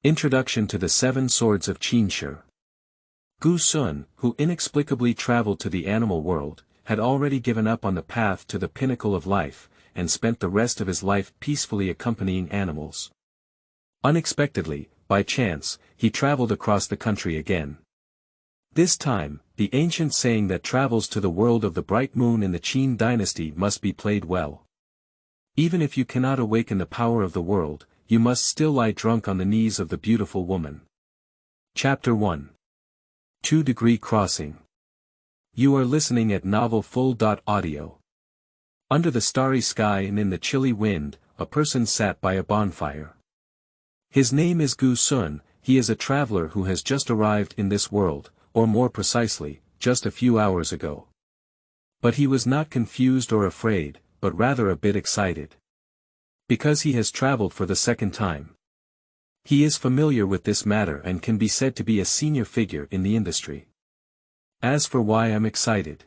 Introduction to the Seven Swords of Qin Shi. Xuan, who inexplicably traveled to the animal world, had already given up on the path to the pinnacle of life, and spent the rest of his life peacefully accompanying animals. Unexpectedly, by chance, he traveled across the country again. This time, the ancient saying that travels to the world of the bright moon in the Qin Dynasty must be played well. Even if you cannot awaken the power of the world, you must still lie drunk on the knees of the beautiful woman. Chapter 1. 2-Degree Crossing. You are listening at novelfull.audio. Under the starry sky and in the chilly wind, a person sat by a bonfire. His name is Xuan. He is a traveler who has just arrived in this world, or more precisely, just a few hours ago. But he was not confused or afraid, but rather a bit excited. Because he has traveled for the second time. He is familiar with this matter and can be said to be a senior figure in the industry. As for why I'm excited.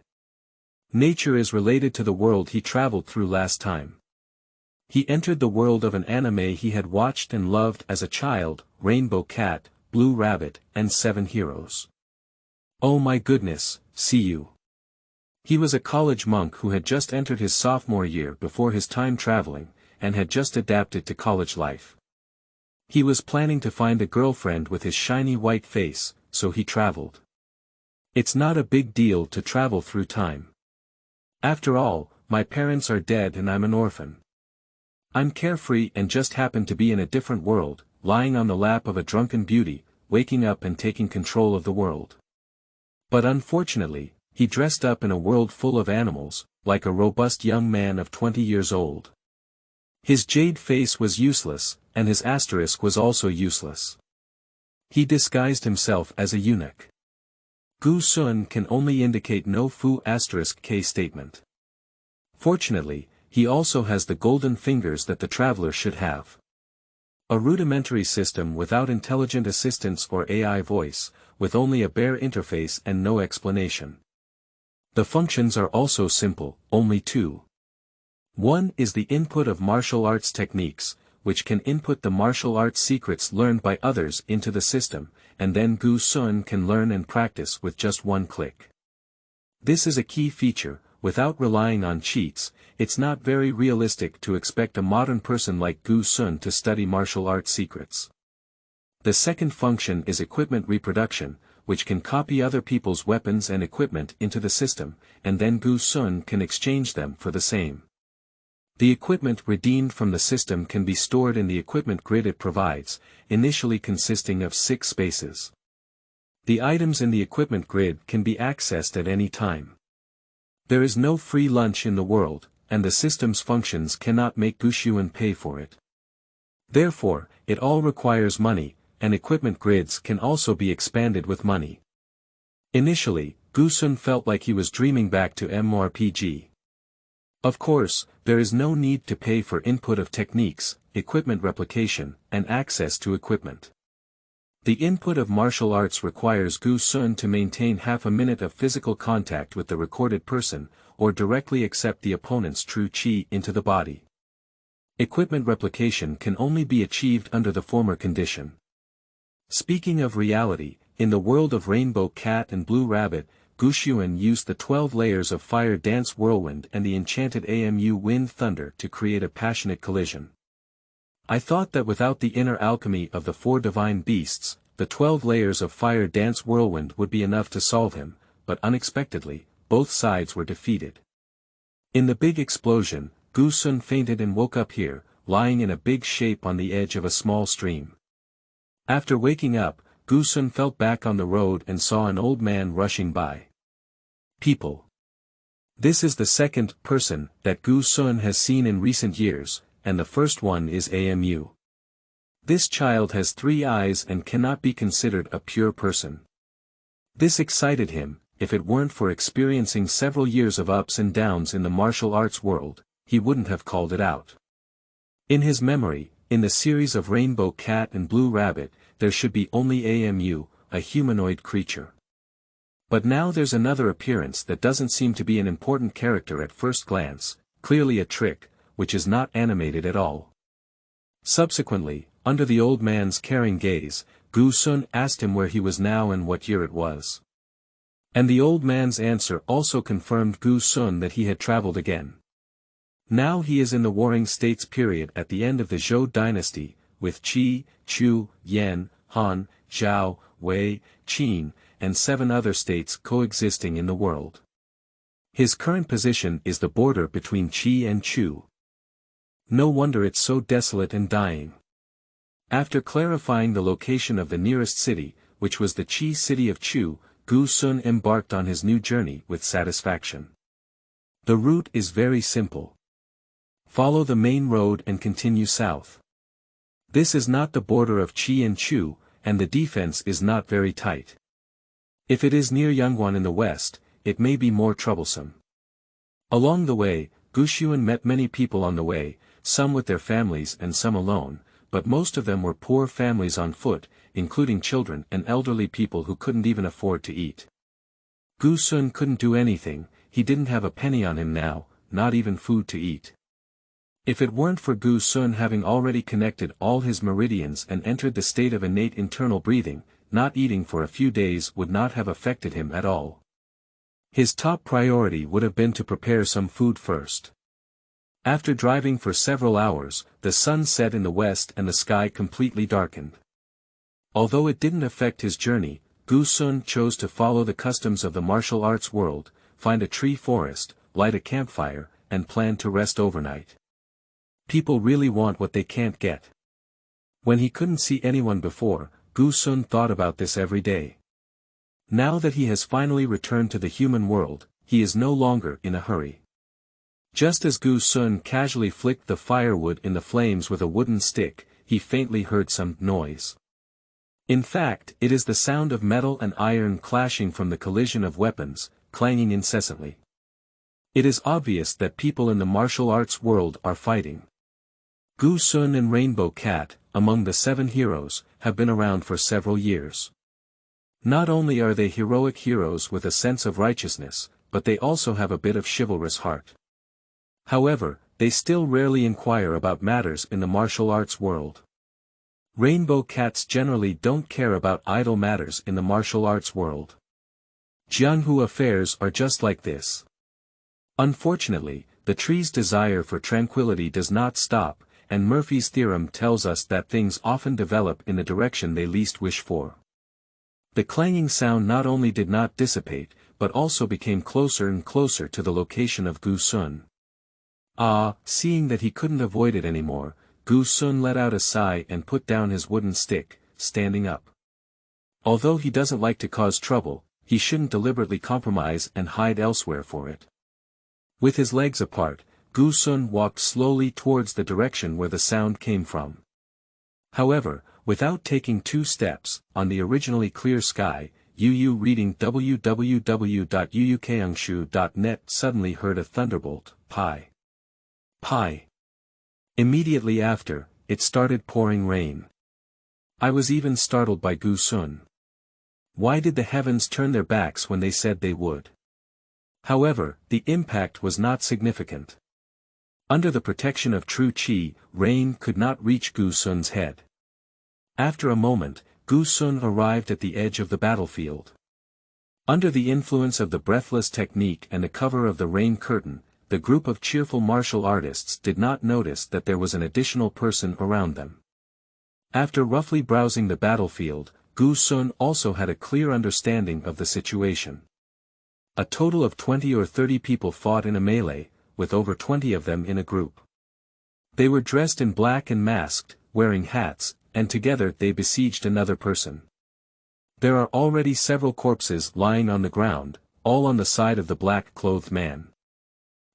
Nature is related to the world he traveled through last time. He entered the world of an anime he had watched and loved as a child, Rainbow Cat, Blue Rabbit, and 7 Heroes. Oh my goodness, see you. He was a college monk who had just entered his sophomore year before his time traveling, and had just adapted to college life. He was planning to find a girlfriend with his shiny white face, so he traveled. It's not a big deal to travel through time. After all, my parents are dead and I'm an orphan. I'm carefree and just happen to be in a different world, lying on the lap of a drunken beauty, waking up and taking control of the world. But unfortunately, he dressed up in a world full of animals, like a robust young man of 20 years old. His jade face was useless, and his asterisk was also useless. He disguised himself as a eunuch. Xuan can only indicate no fu *k statement. Fortunately, he also has the golden fingers that the traveler should have. A rudimentary system without intelligent assistance or AI voice, with only a bare interface and no explanation. The functions are also simple, only two. One is the input of martial arts techniques, which can input the martial arts secrets learned by others into the system, and then Xuan can learn and practice with just one click. This is a key feature. Without relying on cheats, it's not very realistic to expect a modern person like Xuan to study martial arts secrets. The second function is equipment reproduction, which can copy other people's weapons and equipment into the system, and then Xuan can exchange them for the same. The equipment redeemed from the system can be stored in the equipment grid it provides, initially consisting of 6 spaces. The items in the equipment grid can be accessed at any time. There is no free lunch in the world, and the system's functions cannot make Xuan pay for it. Therefore, it all requires money, and equipment grids can also be expanded with money. Initially, Xuan felt like he was dreaming back to MMORPG. Of course, there is no need to pay for input of techniques, equipment replication, and access to equipment. The input of martial arts requires Xuan to maintain half a minute of physical contact with the recorded person, or directly accept the opponent's true chi into the body. Equipment replication can only be achieved under the former condition. Speaking of reality, in the world of Rainbow Cat and Blue Rabbit, Xuan used the 12 layers of Fire Dance Whirlwind and the enchanted AMU Wind Thunder to create a passionate collision. I thought that without the inner alchemy of the 4 divine beasts, the 12 layers of Fire Dance Whirlwind would be enough to solve him, but unexpectedly, both sides were defeated. In the big explosion, Xuan fainted and woke up here, lying in a big shape on the edge of a small stream. After waking up, Xuan felt back on the road and saw an old man rushing by. People. This is the second person that Xuan has seen in recent years, and the first one is AMU. This child has 3 eyes and cannot be considered a pure person. This excited him. If it weren't for experiencing several years of ups and downs in the martial arts world, he wouldn't have called it out. In his memory, in the series of Rainbow Cat and Blue Rabbit, there should be only AMU, a humanoid creature. But now there's another appearance that doesn't seem to be an important character at first glance, clearly a trick, which is not animated at all. Subsequently, under the old man's caring gaze, Gu Sun asked him where he was now and what year it was. And the old man's answer also confirmed Gu Sun that he had traveled again. Now he is in the Warring States period at the end of the Zhou dynasty, with Qi, Chu, Yan, Han, Zhao, Wei, Qin, and 7 other states coexisting in the world. His current position is the border between Qi and Chu. No wonder it's so desolate and dying. After clarifying the location of the nearest city, which was the Qi city of Chu, Gu Sun embarked on his new journey with satisfaction. The route is very simple. Follow the main road and continue south. This is not the border of Qi and Chu, and the defense is not very tight. If it is near Yangguan in the west, it may be more troublesome. Along the way, Gu Xuan met many people on the way, some with their families and some alone, but most of them were poor families on foot, including children and elderly people who couldn't even afford to eat. Gu Sun couldn't do anything, he didn't have a penny on him now, not even food to eat. If it weren't for Gu Sun having already connected all his meridians and entered the state of innate internal breathing, not eating for a few days would not have affected him at all. His top priority would have been to prepare some food first. After driving for several hours, the sun set in the west and the sky completely darkened. Although it didn't affect his journey, Gu Sun chose to follow the customs of the martial arts world, find a tree forest, light a campfire, and plan to rest overnight. People really want what they can't get. When he couldn't see anyone before, Gu Sun thought about this every day. Now that he has finally returned to the human world, he is no longer in a hurry. Just as Gu Sun casually flicked the firewood in the flames with a wooden stick, he faintly heard some noise. In fact, it is the sound of metal and iron clashing from the collision of weapons, clanging incessantly. It is obvious that people in the martial arts world are fighting. Gu Sun and Rainbow Cat, among the 7 heroes, have been around for several years. Not only are they heroic heroes with a sense of righteousness, but they also have a bit of chivalrous heart. However, they still rarely inquire about matters in the martial arts world. Rainbow Cats generally don't care about idle matters in the martial arts world. Jianghu affairs are just like this. Unfortunately, the tree's desire for tranquility does not stop, and Murphy's theorem tells us that things often develop in the direction they least wish for. The clanging sound not only did not dissipate, but also became closer and closer to the location of Gu Sun. Seeing that he couldn't avoid it anymore, Gu Sun let out a sigh and put down his wooden stick, standing up. Although he doesn't like to cause trouble, he shouldn't deliberately compromise and hide elsewhere for it. With his legs apart, Gu Sun walked slowly towards the direction where the sound came from. However, without taking 2 steps, on the originally clear sky, Yu reading www.yuukangshu.net suddenly heard a thunderbolt, Pi. Immediately after, it started pouring rain. I was even startled by Gu Sun. Why did the heavens turn their backs when they said they would? However, the impact was not significant. Under the protection of true Qi, rain could not reach Gu Sun's head. After a moment, Gu Sun arrived at the edge of the battlefield. Under the influence of the breathless technique and the cover of the rain curtain, the group of cheerful martial artists did not notice that there was an additional person around them. After roughly browsing the battlefield, Gu Sun also had a clear understanding of the situation. A total of 20 or 30 people fought in a melee, with over 20 of them in a group. They were dressed in black and masked, wearing hats, and together they besieged another person. There are already several corpses lying on the ground, all on the side of the black-clothed man.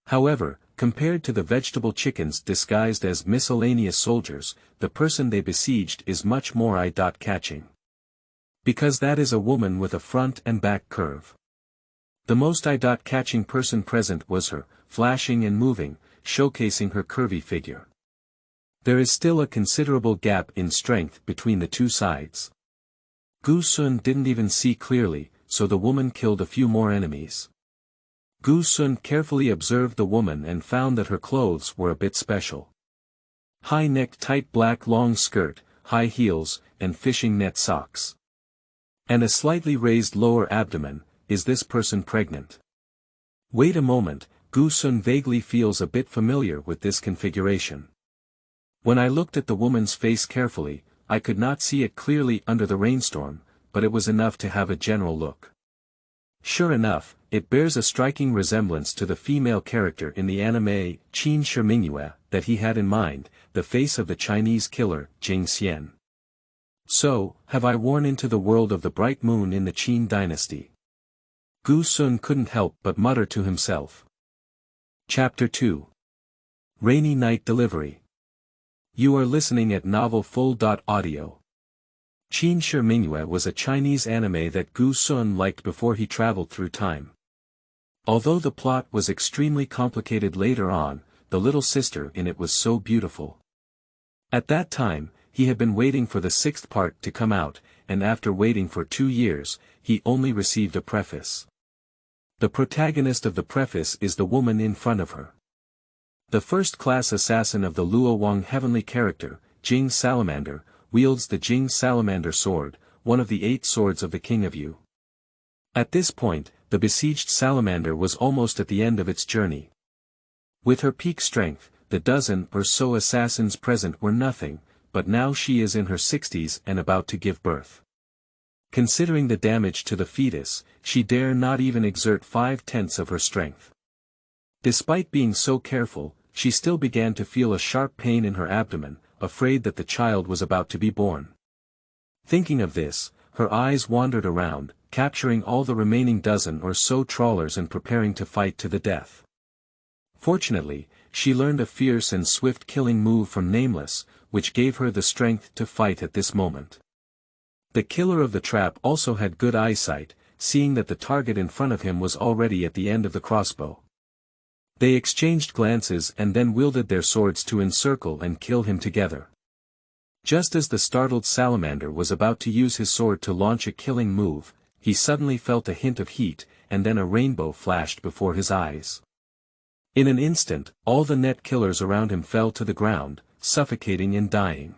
However, compared to the vegetable chickens disguised as miscellaneous soldiers, the person they besieged is much more eye-catching. Because that is a woman with a front and back curve. The most eye-catching person present was her, flashing and moving, showcasing her curvy figure. There is still a considerable gap in strength between the 2 sides. Gu Sun didn't even see clearly, so the woman killed a few more enemies. Gu Sun carefully observed the woman and found that her clothes were a bit special. High-necked tight black long skirt, high heels, and fishing net socks. And a slightly raised lower abdomen. Is this person pregnant? Wait a moment, Gu Sun vaguely feels a bit familiar with this configuration. When I looked at the woman's face carefully, I could not see it clearly under the rainstorm, but it was enough to have a general look. Sure enough, it bears a striking resemblance to the female character in the anime, Qin Dynasty, that he had in mind, the face of the Chinese killer, Jing Xian. So, have I worn into the world of the bright moon in the Qin Dynasty? Gu Sun couldn't help but mutter to himself. Chapter 2. Rainy Night Delivery. You are listening at novelfull.audio. Qin Dynasty was a Chinese anime that Gu Sun liked before he traveled through time. Although the plot was extremely complicated later on, the little sister in it was so beautiful. At that time, he had been waiting for the 6th part to come out, and after waiting for 2 years, he only received a preface. The protagonist of the preface is the woman in front of her. The first-class assassin of the Luo Wang heavenly character, Jing Salamander, wields the Jing Salamander sword, one of the 8 swords of the King of Yu. At this point, the besieged salamander was almost at the end of its journey. With her peak strength, the dozen or so assassins present were nothing, but now she is in her 60s and about to give birth. Considering the damage to the fetus, she dare not even exert 5/10 of her strength. Despite being so careful, she still began to feel a sharp pain in her abdomen, afraid that the child was about to be born. Thinking of this, her eyes wandered around, capturing all the remaining dozen or so trawlers and preparing to fight to the death. Fortunately, she learned a fierce and swift killing move from Nameless, which gave her the strength to fight at this moment. The killer of the trap also had good eyesight, seeing that the target in front of him was already at the end of the crossbow. They exchanged glances and then wielded their swords to encircle and kill him together. Just as the startled salamander was about to use his sword to launch a killing move, he suddenly felt a hint of heat, and then a rainbow flashed before his eyes. In an instant, all the net killers around him fell to the ground, suffocating and dying.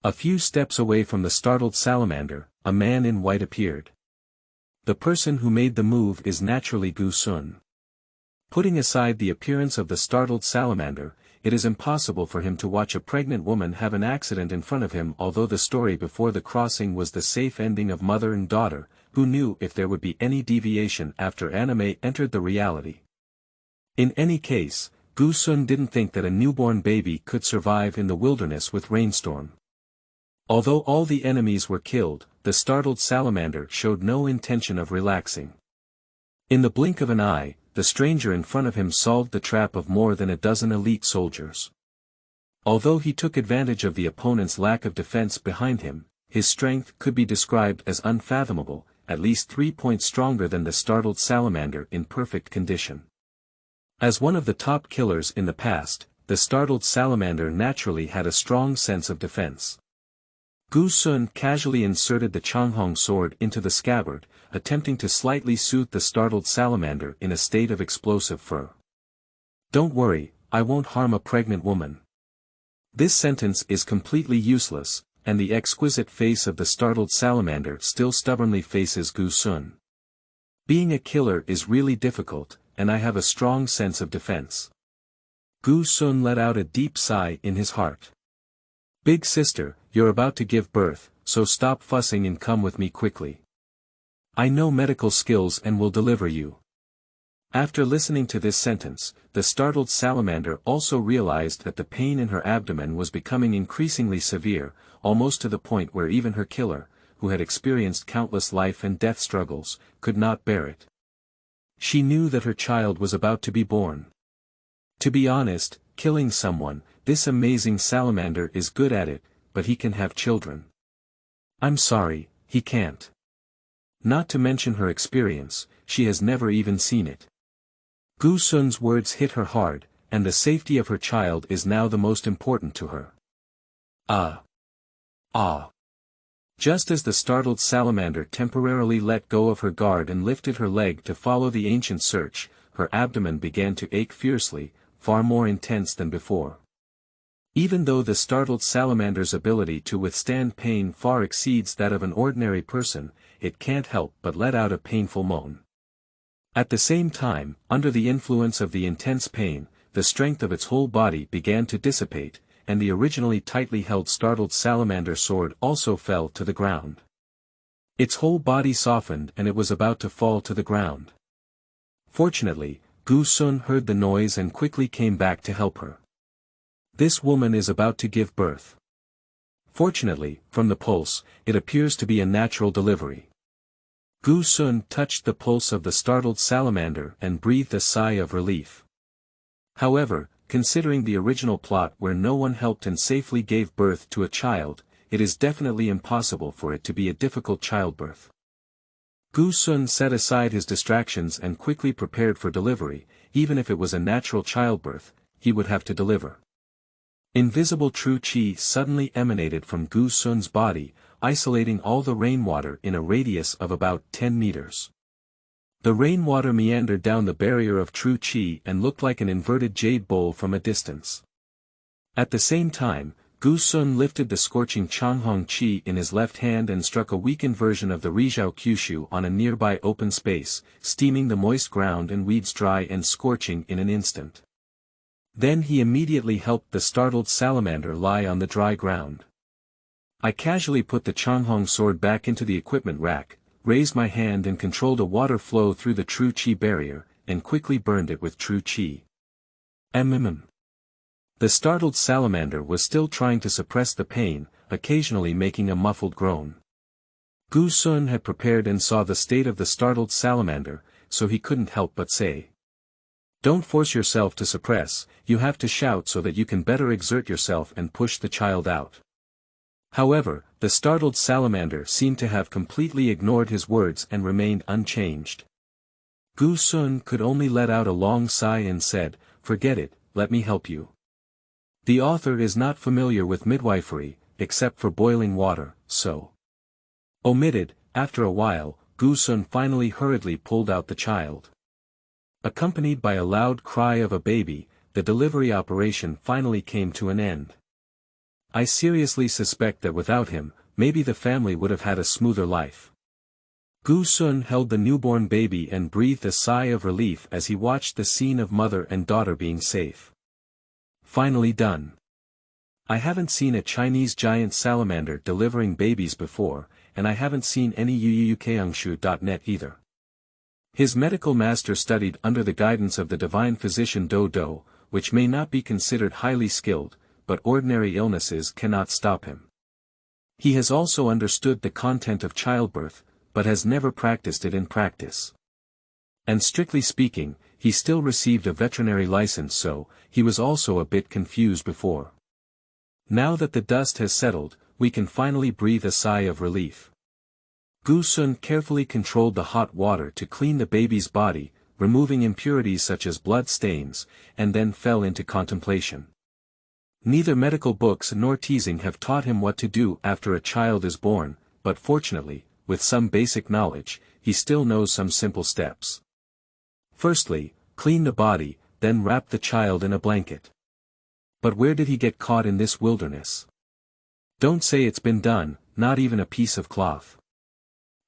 A few steps away from the startled salamander, a man in white appeared. The person who made the move is naturally Gu Sun. Putting aside the appearance of the startled salamander, it is impossible for him to watch a pregnant woman have an accident in front of him, although the story before the crossing was the safe ending of mother and daughter, who knew if there would be any deviation after anime entered the reality. In any case, Gu Sun didn't think that a newborn baby could survive in the wilderness with rainstorm. Although all the enemies were killed, the startled salamander showed no intention of relaxing. In the blink of an eye, the stranger in front of him solved the trap of more than a dozen elite soldiers. Although he took advantage of the opponent's lack of defense behind him, his strength could be described as unfathomable, at least 3 points stronger than the startled salamander in perfect condition. As one of the top killers in the past, the startled salamander naturally had a strong sense of defense. Gu Sun casually inserted the Changhong sword into the scabbard, attempting to slightly soothe the startled salamander in a state of explosive fur. "Don't worry, I won't harm a pregnant woman." This sentence is completely useless, and the exquisite face of the startled salamander still stubbornly faces Gu Sun. Being a killer is really difficult, and I have a strong sense of defense. Gu Sun let out a deep sigh in his heart. "Big sister, you're about to give birth, so stop fussing and come with me quickly. I know medical skills and will deliver you." After listening to this sentence, the startled salamander also realized that the pain in her abdomen was becoming increasingly severe, almost to the point where even her killer, who had experienced countless life and death struggles, could not bear it. She knew that her child was about to be born. To be honest, killing someone, this amazing salamander is good at it, but he can have children. I'm sorry, he can't. Not to mention her experience, she has never even seen it. Gu Sun's words hit her hard, and the safety of her child is now the most important to her. Ah! Just as the startled salamander temporarily let go of her guard and lifted her leg to follow the ancient search, her abdomen began to ache fiercely, far more intense than before. Even though the startled salamander's ability to withstand pain far exceeds that of an ordinary person, it can't help but let out a painful moan. At the same time, under the influence of the intense pain, the strength of its whole body began to dissipate, and the originally tightly held startled salamander sword also fell to the ground. Its whole body softened and it was about to fall to the ground. Fortunately, Xuan heard the noise and quickly came back to help her. This woman is about to give birth. Fortunately, from the pulse, it appears to be a natural delivery. Xuan touched the pulse of the startled salamander and breathed a sigh of relief. However, considering the original plot where no one helped and safely gave birth to a child, it is definitely impossible for it to be a difficult childbirth. Xuan set aside his distractions and quickly prepared for delivery. Even if it was a natural childbirth, he would have to deliver. Invisible true qi suddenly emanated from Xuan's body, isolating all the rainwater in a radius of about 10 meters. The rainwater meandered down the barrier of true qi and looked like an inverted jade bowl from a distance. At the same time, Xuan lifted the scorching Changhong qi in his left hand and struck a weakened version of the Rizhao Kyushu on a nearby open space, steaming the moist ground and weeds dry and scorching in an instant. Then he immediately helped the startled salamander lie on the dry ground. I casually put the Changhong sword back into the equipment rack, raised my hand and controlled a water flow through the true qi barrier, and quickly burned it with true qi. The startled salamander was still trying to suppress the pain, occasionally making a muffled groan. Xuan had prepared and saw the state of the startled salamander, so he couldn't help but say, "Don't force yourself to suppress, you have to shout so that you can better exert yourself and push the child out." However, the startled salamander seemed to have completely ignored his words and remained unchanged. Xuan could only let out a long sigh and said, "Forget it, let me help you." The author is not familiar with midwifery, except for boiling water, so. Omitted. After a while, Xuan finally hurriedly pulled out the child. Accompanied by a loud cry of a baby, the delivery operation finally came to an end. I seriously suspect that without him, maybe the family would have had a smoother life. Xuan held the newborn baby and breathed a sigh of relief as he watched the scene of mother and daughter being safe. Finally done. I haven't seen a Chinese giant salamander delivering babies before, and I haven't seen any UUKangshu.net either. His medical master studied under the guidance of the divine physician Do, which may not be considered highly skilled, but ordinary illnesses cannot stop him. He has also understood the content of childbirth, but has never practiced it in practice. And strictly speaking, he still received a veterinary license, so he was also a bit confused before. Now that the dust has settled, we can finally breathe a sigh of relief. Xuan carefully controlled the hot water to clean the baby's body, removing impurities such as blood stains, and then fell into contemplation. Neither medical books nor teasing have taught him what to do after a child is born, but fortunately, with some basic knowledge, he still knows some simple steps. Firstly, clean the body, then wrap the child in a blanket. But where did he get caught in this wilderness? Don't say it's been done, not even a piece of cloth.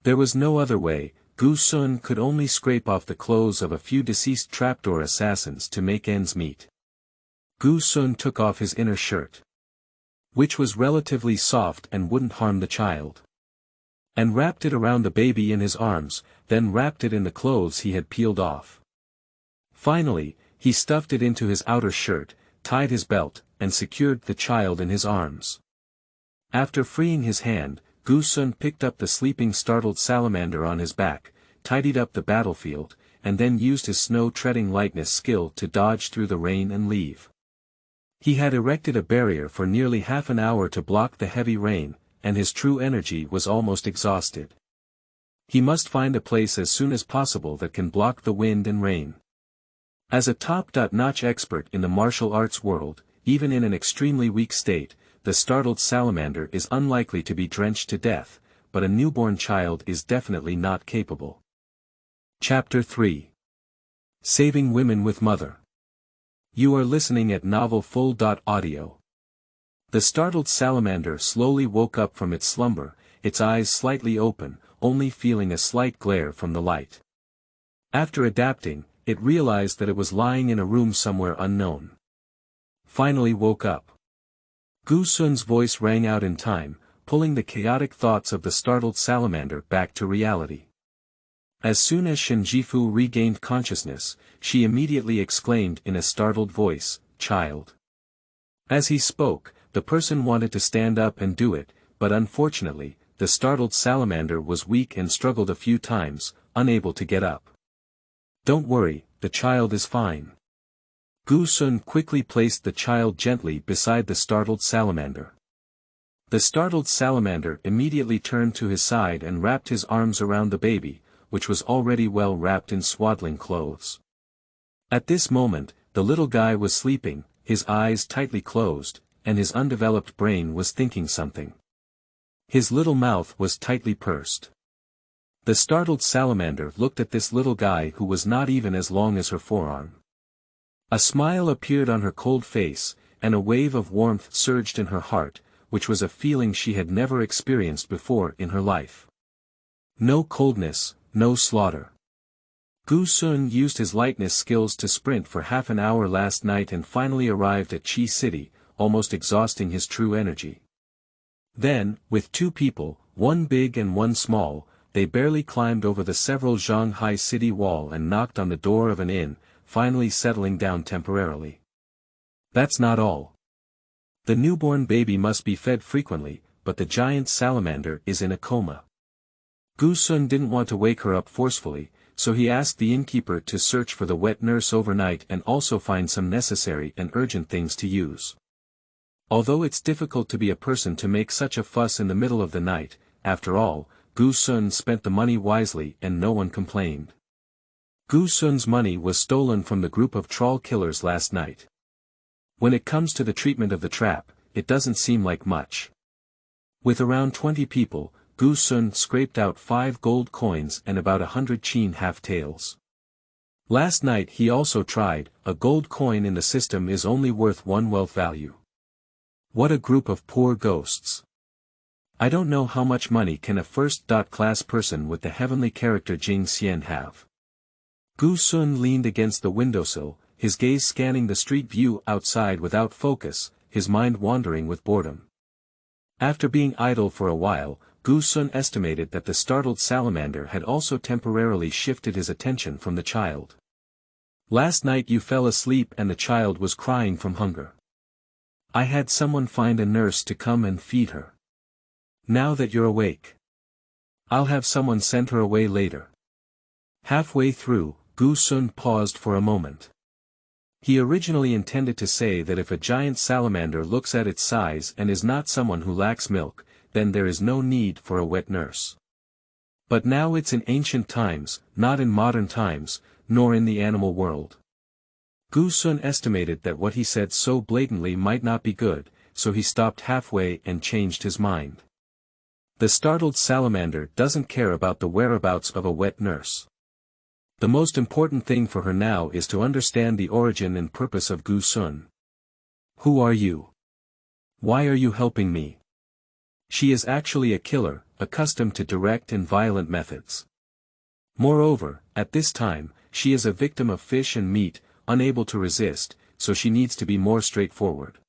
There was no other way. Xuan could only scrape off the clothes of a few deceased trapdoor assassins to make ends meet. Xuan took off his inner shirt, which was relatively soft and wouldn't harm the child, and wrapped it around the baby in his arms, then wrapped it in the clothes he had peeled off. Finally, he stuffed it into his outer shirt, tied his belt, and secured the child in his arms. After freeing his hand, Xuan picked up the sleeping startled salamander on his back, tidied up the battlefield, and then used his snow-treading lightness skill to dodge through the rain and leave. He had erected a barrier for nearly half an hour to block the heavy rain, and his true energy was almost exhausted. He must find a place as soon as possible that can block the wind and rain. As a top-notch expert in the martial arts world, even in an extremely weak state, the startled salamander is unlikely to be drenched to death, but a newborn child is definitely not capable. Chapter 3. Saving Women with Mother. You are listening at novelfull.audio. The startled salamander slowly woke up from its slumber, its eyes slightly open, only feeling a slight glare from the light. After adapting, it realized that it was lying in a room somewhere unknown. Finally woke up. Gu Sun's voice rang out in time, pulling the chaotic thoughts of the startled salamander back to reality. As soon as Shen Jifu regained consciousness, she immediately exclaimed in a startled voice, "Child." As he spoke, the person wanted to stand up and do it, but unfortunately, the startled salamander was weak and struggled a few times, unable to get up. "Don't worry, the child is fine." Gu Sun quickly placed the child gently beside the startled salamander. The startled salamander immediately turned to his side and wrapped his arms around the baby, which was already well wrapped in swaddling clothes. At this moment, the little guy was sleeping, his eyes tightly closed, and his undeveloped brain was thinking something. His little mouth was tightly pursed. The startled salamander looked at this little guy who was not even as long as her forearm. A smile appeared on her cold face, and a wave of warmth surged in her heart, which was a feeling she had never experienced before in her life. No coldness, no slaughter. Gu Sun used his lightness skills to sprint for half an hour last night and finally arrived at Qi City, almost exhausting his true energy. Then, with two people, one big and one small, they barely climbed over the several Shanghai city wall and knocked on the door of an inn, finally settling down temporarily. That's not all. The newborn baby must be fed frequently, but the giant salamander is in a coma. Gu Sun didn't want to wake her up forcefully, so he asked the innkeeper to search for the wet nurse overnight and also find some necessary and urgent things to use. Although it's difficult to be a person to make such a fuss in the middle of the night, after all, Gu Sun spent the money wisely and no one complained. Gu Sun's money was stolen from the group of troll killers last night. When it comes to the treatment of the trap, it doesn't seem like much. With around 20 people, Gu Sun scraped out 5 gold coins and about 100 Qin half-taels. Last night he also tried, a gold coin in the system is only worth 1 wealth value. What a group of poor ghosts. I don't know how much money can a first-class person with the heavenly character Jing Xian have. Gu Sun leaned against the windowsill, his gaze scanning the street view outside without focus, his mind wandering with boredom. After being idle for a while, Gu Sun estimated that the startled salamander had also temporarily shifted his attention from the child. Last night you fell asleep and the child was crying from hunger. I had someone find a nurse to come and feed her. Now that you're awake, I'll have someone send her away later. Halfway through, Gu Sun paused for a moment. He originally intended to say that if a giant salamander looks at its size and is not someone who lacks milk, then there is no need for a wet nurse. But now it's in ancient times, not in modern times, nor in the animal world. Gu Sun estimated that what he said so blatantly might not be good, so he stopped halfway and changed his mind. The startled salamander doesn't care about the whereabouts of a wet nurse. The most important thing for her now is to understand the origin and purpose of Gu Sun. Who are you? Why are you helping me? She is actually a killer, accustomed to direct and violent methods. Moreover, at this time, she is a victim of fish and meat, unable to resist, so she needs to be more straightforward.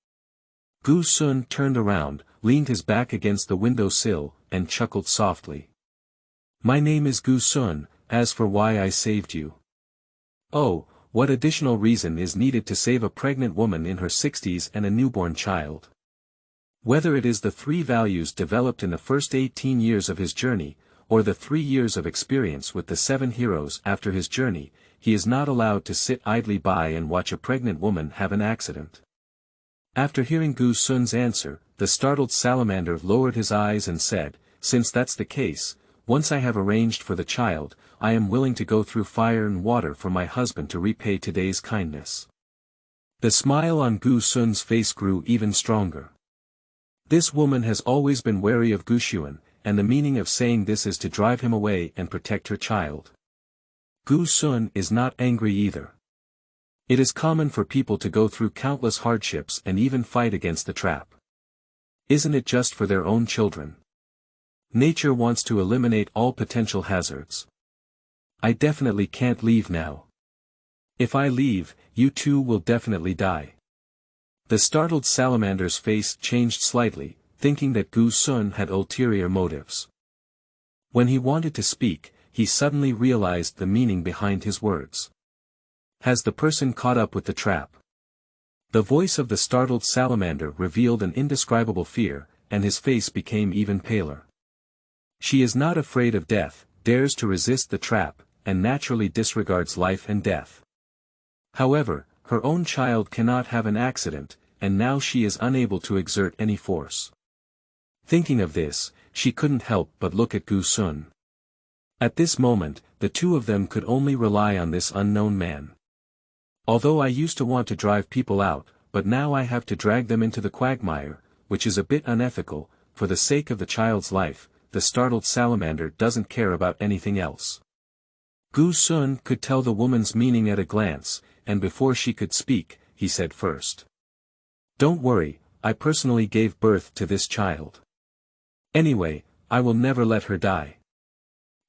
Gu Sun turned around, leaned his back against the window sill, and chuckled softly. My name is Gu Sun. As for why I saved you. Oh, what additional reason is needed to save a pregnant woman in her 60s and a newborn child? Whether it is the 3 values developed in the first 18 years of his journey, or the 3 years of experience with the 7 heroes after his journey, he is not allowed to sit idly by and watch a pregnant woman have an accident. After hearing Gu Sun's answer, the startled salamander lowered his eyes and said, since that's the case, once I have arranged for the child, I am willing to go through fire and water for my husband to repay today's kindness. The smile on Gu Sun's face grew even stronger. This woman has always been wary of Gu Xuan, and the meaning of saying this is to drive him away and protect her child. Gu Sun is not angry either. It is common for people to go through countless hardships and even fight against the trap. Isn't it just for their own children? Nature wants to eliminate all potential hazards. I definitely can't leave now. If I leave, you too will definitely die. The startled salamander's face changed slightly, thinking that Gu Sun had ulterior motives. When he wanted to speak, he suddenly realized the meaning behind his words. Has the person caught up with the trap? The voice of the startled salamander revealed an indescribable fear, and his face became even paler. She is not afraid of death, dares to resist the trap, and naturally disregards life and death. However, her own child cannot have an accident, and now she is unable to exert any force. Thinking of this, she couldn't help but look at Gu Sun. At this moment, the two of them could only rely on this unknown man. Although I used to want to drive people out, but now I have to drag them into the quagmire, which is a bit unethical. For the sake of the child's life, the startled salamander doesn't care about anything else. Gu Sun could tell the woman's meaning at a glance, and before she could speak, he said first. Don't worry, I personally gave birth to this child. Anyway, I will never let her die.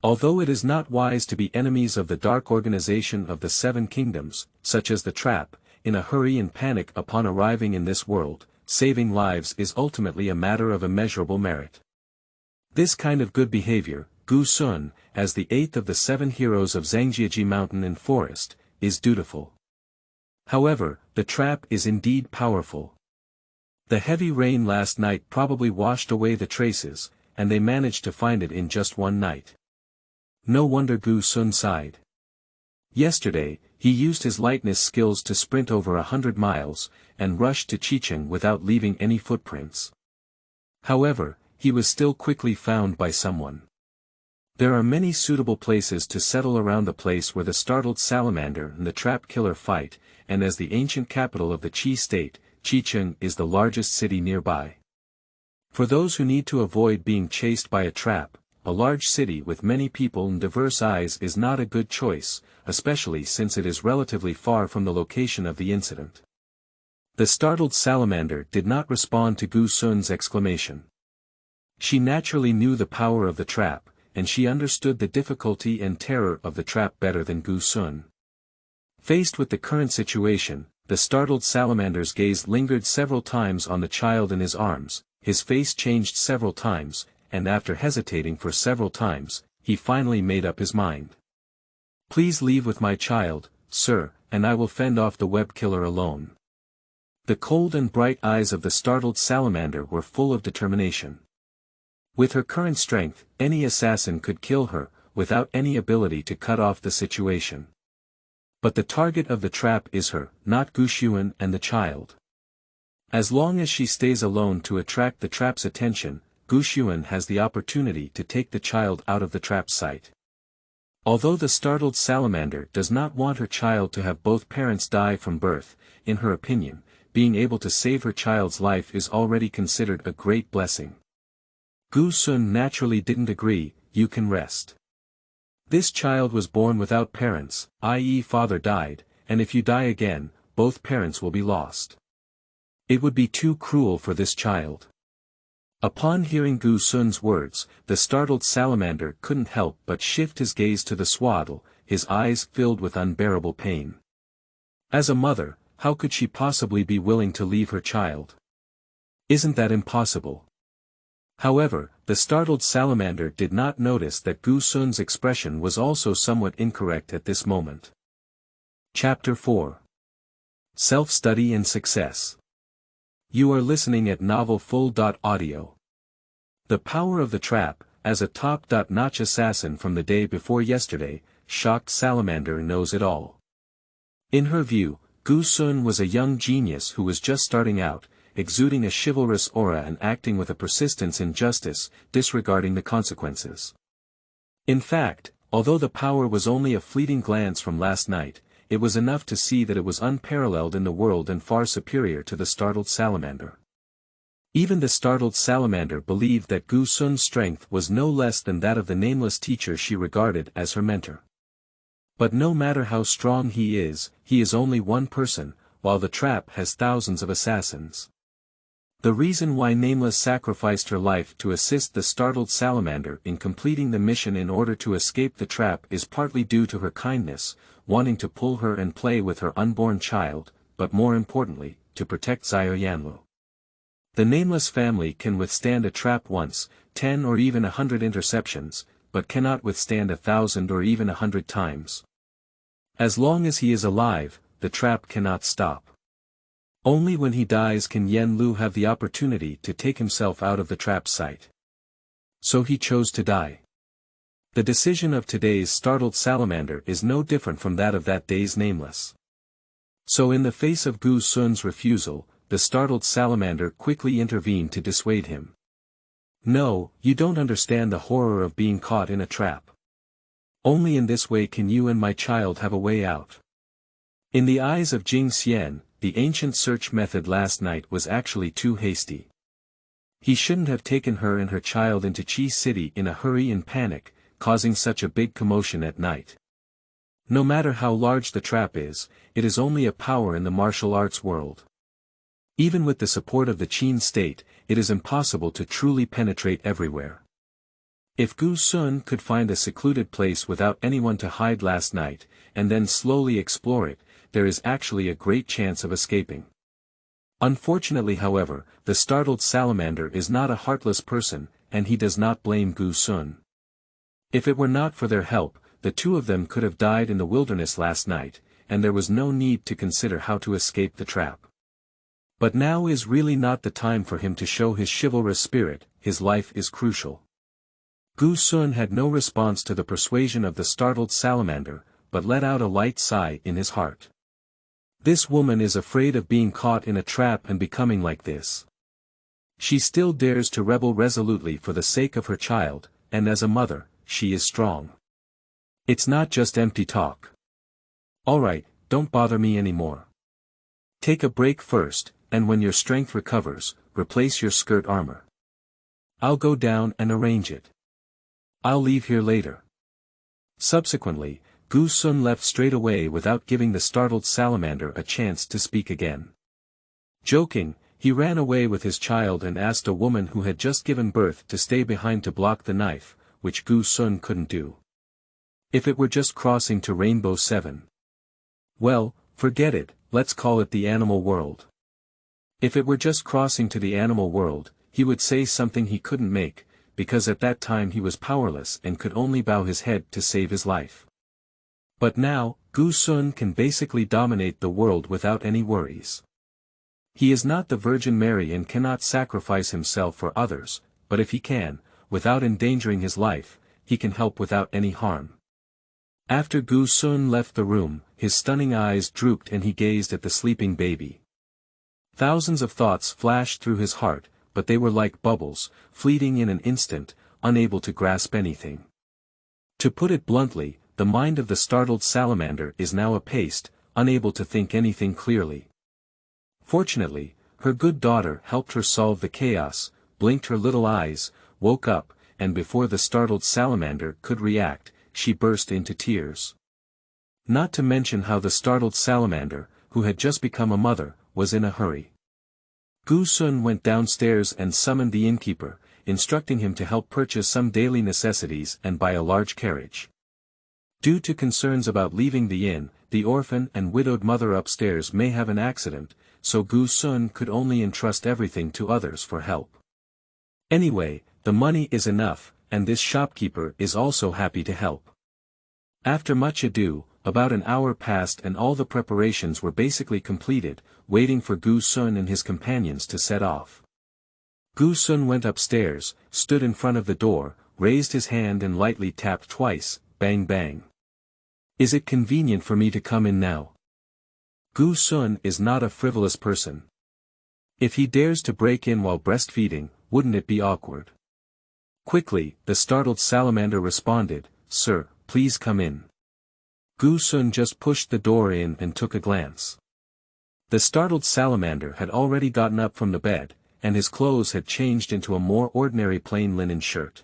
Although it is not wise to be enemies of the dark organization of the Seven Kingdoms, such as the trap, in a hurry and panic upon arriving in this world, saving lives is ultimately a matter of immeasurable merit. This kind of good behavior, Gu Sun, as the eighth of the seven heroes of Zhangjiaji Mountain and Forest, is dutiful. However, the trap is indeed powerful. The heavy rain last night probably washed away the traces, and they managed to find it in just one night. No wonder Gu Sun sighed. Yesterday, he used his lightness skills to sprint over 100 miles, and rushed to Qicheng without leaving any footprints. However, he was still quickly found by someone. There are many suitable places to settle around the place where the startled salamander and the trap killer fight, and as the ancient capital of the Qi state, Qicheng is the largest city nearby. For those who need to avoid being chased by a trap, a large city with many people and diverse eyes is not a good choice, especially since it is relatively far from the location of the incident. The startled salamander did not respond to Gu Sun's exclamation. She naturally knew the power of the trap, and she understood the difficulty and terror of the trap better than Gu Sun. Faced with the current situation, the startled salamander's gaze lingered several times on the child in his arms, his face changed several times, and after hesitating for several times, he finally made up his mind. Please leave with my child, sir, and I will fend off the web killer alone. The cold and bright eyes of the startled salamander were full of determination. With her current strength, any assassin could kill her, without any ability to cut off the situation. But the target of the trap is her, not Gu Xuan and the child. As long as she stays alone to attract the trap's attention, Gu Xuan has the opportunity to take the child out of the trap's sight. Although the startled salamander does not want her child to have both parents die from birth, in her opinion, being able to save her child's life is already considered a great blessing. Gu Sun naturally didn't agree. You can rest. This child was born without parents, i.e. father died, and if you die again, both parents will be lost. It would be too cruel for this child. Upon hearing Gu Sun's words, the startled salamander couldn't help but shift his gaze to the swaddle, his eyes filled with unbearable pain. As a mother, how could she possibly be willing to leave her child? Isn't that impossible? However, the startled salamander did not notice that Gu Sun's expression was also somewhat incorrect at this moment. Chapter 4. Self-Study and Success. You are listening at novelfull.audio. The power of the trap, as a top-notch assassin from the day before yesterday, shocked Salamander knows it all. In her view, Gu Sun was a young genius who was just starting out, exuding a chivalrous aura and acting with a persistence in justice, disregarding the consequences. In fact, although the power was only a fleeting glance from last night, it was enough to see that it was unparalleled in the world and far superior to the startled salamander. Even the startled salamander believed that Gu Sun's strength was no less than that of the nameless teacher she regarded as her mentor. But no matter how strong he is only one person, while the trap has thousands of assassins. The reason why Nameless sacrificed her life to assist the startled salamander in completing the mission in order to escape the trap is partly due to her kindness, wanting to pull her and play with her unborn child, but more importantly, to protect Xiao Yanlu. The Nameless family can withstand a trap once, 10 or even 100 interceptions, but cannot withstand 1,000 or even 100 times. As long as he is alive, the trap cannot stop. Only when he dies can Yan Lu have the opportunity to take himself out of the trap site. So he chose to die. The decision of today's startled salamander is no different from that of that day's Nameless. So in the face of Gu Sun's refusal, the startled salamander quickly intervened to dissuade him. No, you don't understand the horror of being caught in a trap. Only in this way can you and my child have a way out. In the eyes of Jing Xian, the ancient search method last night was actually too hasty. He shouldn't have taken her and her child into Qi City in a hurry and panic, causing such a big commotion at night. No matter how large the trap is, it is only a power in the martial arts world. Even with the support of the Qin state, it is impossible to truly penetrate everywhere. If Gu Sun could find a secluded place without anyone to hide last night, and then slowly explore it, there is actually a great chance of escaping. Unfortunately, however, the startled salamander is not a heartless person, and he does not blame Gu Sun. If it were not for their help, the two of them could have died in the wilderness last night, and there was no need to consider how to escape the trap. But now is really not the time for him to show his chivalrous spirit, his life is crucial. Gu Sun had no response to the persuasion of the startled salamander, but let out a light sigh in his heart. This woman is afraid of being caught in a trap and becoming like this. She still dares to rebel resolutely for the sake of her child, and as a mother, she is strong. It's not just empty talk. Alright, don't bother me anymore. Take a break first, and when your strength recovers, replace your skirt armor. I'll go down and arrange it. I'll leave here later. Subsequently, Gu Sun left straight away without giving the startled salamander a chance to speak again. Joking, he ran away with his child and asked a woman who had just given birth to stay behind to block the knife, which Gu Sun couldn't do. If it were just crossing to Rainbow 7. Well, forget it, let's call it the animal world. If it were just crossing to the animal world, he would say something he couldn't make, because at that time he was powerless and could only bow his head to save his life. But now, Gu Sun can basically dominate the world without any worries. He is not the Virgin Mary and cannot sacrifice himself for others, but if he can, without endangering his life, he can help without any harm. After Gu Sun left the room, his stunning eyes drooped and he gazed at the sleeping baby. Thousands of thoughts flashed through his heart, but they were like bubbles, fleeting in an instant, unable to grasp anything. To put it bluntly, the mind of the startled salamander is now a paste, unable to think anything clearly. Fortunately, her good daughter helped her solve the chaos, blinked her little eyes, woke up, and before the startled salamander could react, she burst into tears. Not to mention how the startled salamander, who had just become a mother, was in a hurry. Gu Sun went downstairs and summoned the innkeeper, instructing him to help purchase some daily necessities and buy a large carriage. Due to concerns about leaving the inn, the orphan and widowed mother upstairs may have an accident, so Gu Sun could only entrust everything to others for help. Anyway, the money is enough, and this shopkeeper is also happy to help. After much ado, about an hour passed and all the preparations were basically completed, waiting for Gu Sun and his companions to set off. Gu Sun went upstairs, stood in front of the door, raised his hand and lightly tapped twice, bang bang. Is it convenient for me to come in now? Gu Sun is not a frivolous person. If he dares to break in while breastfeeding, wouldn't it be awkward? Quickly, the startled salamander responded, "Sir, please come in." Gu Sun just pushed the door in and took a glance. The startled salamander had already gotten up from the bed, and his clothes had changed into a more ordinary plain linen shirt.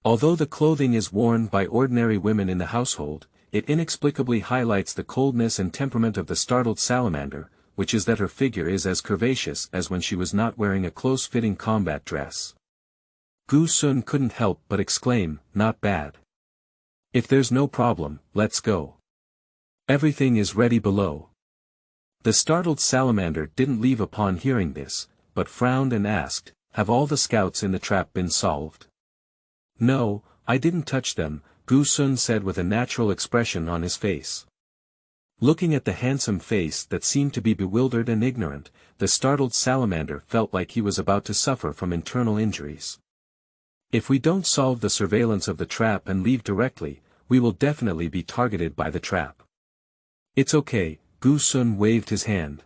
Although the clothing is worn by ordinary women in the household, it inexplicably highlights the coldness and temperament of the startled salamander, which is that her figure is as curvaceous as when she was not wearing a close-fitting combat dress. Gu Sun couldn't help but exclaim, "Not bad. If there's no problem, let's go. Everything is ready below." The startled salamander didn't leave upon hearing this, but frowned and asked, "Have all the scouts in the trap been solved?" "No, I didn't touch them," Gu Sun said with a natural expression on his face. Looking at the handsome face that seemed to be bewildered and ignorant, the startled salamander felt like he was about to suffer from internal injuries. "If we don't solve the surveillance of the trap and leave directly, we will definitely be targeted by the trap." "It's okay," Gu Sun waved his hand.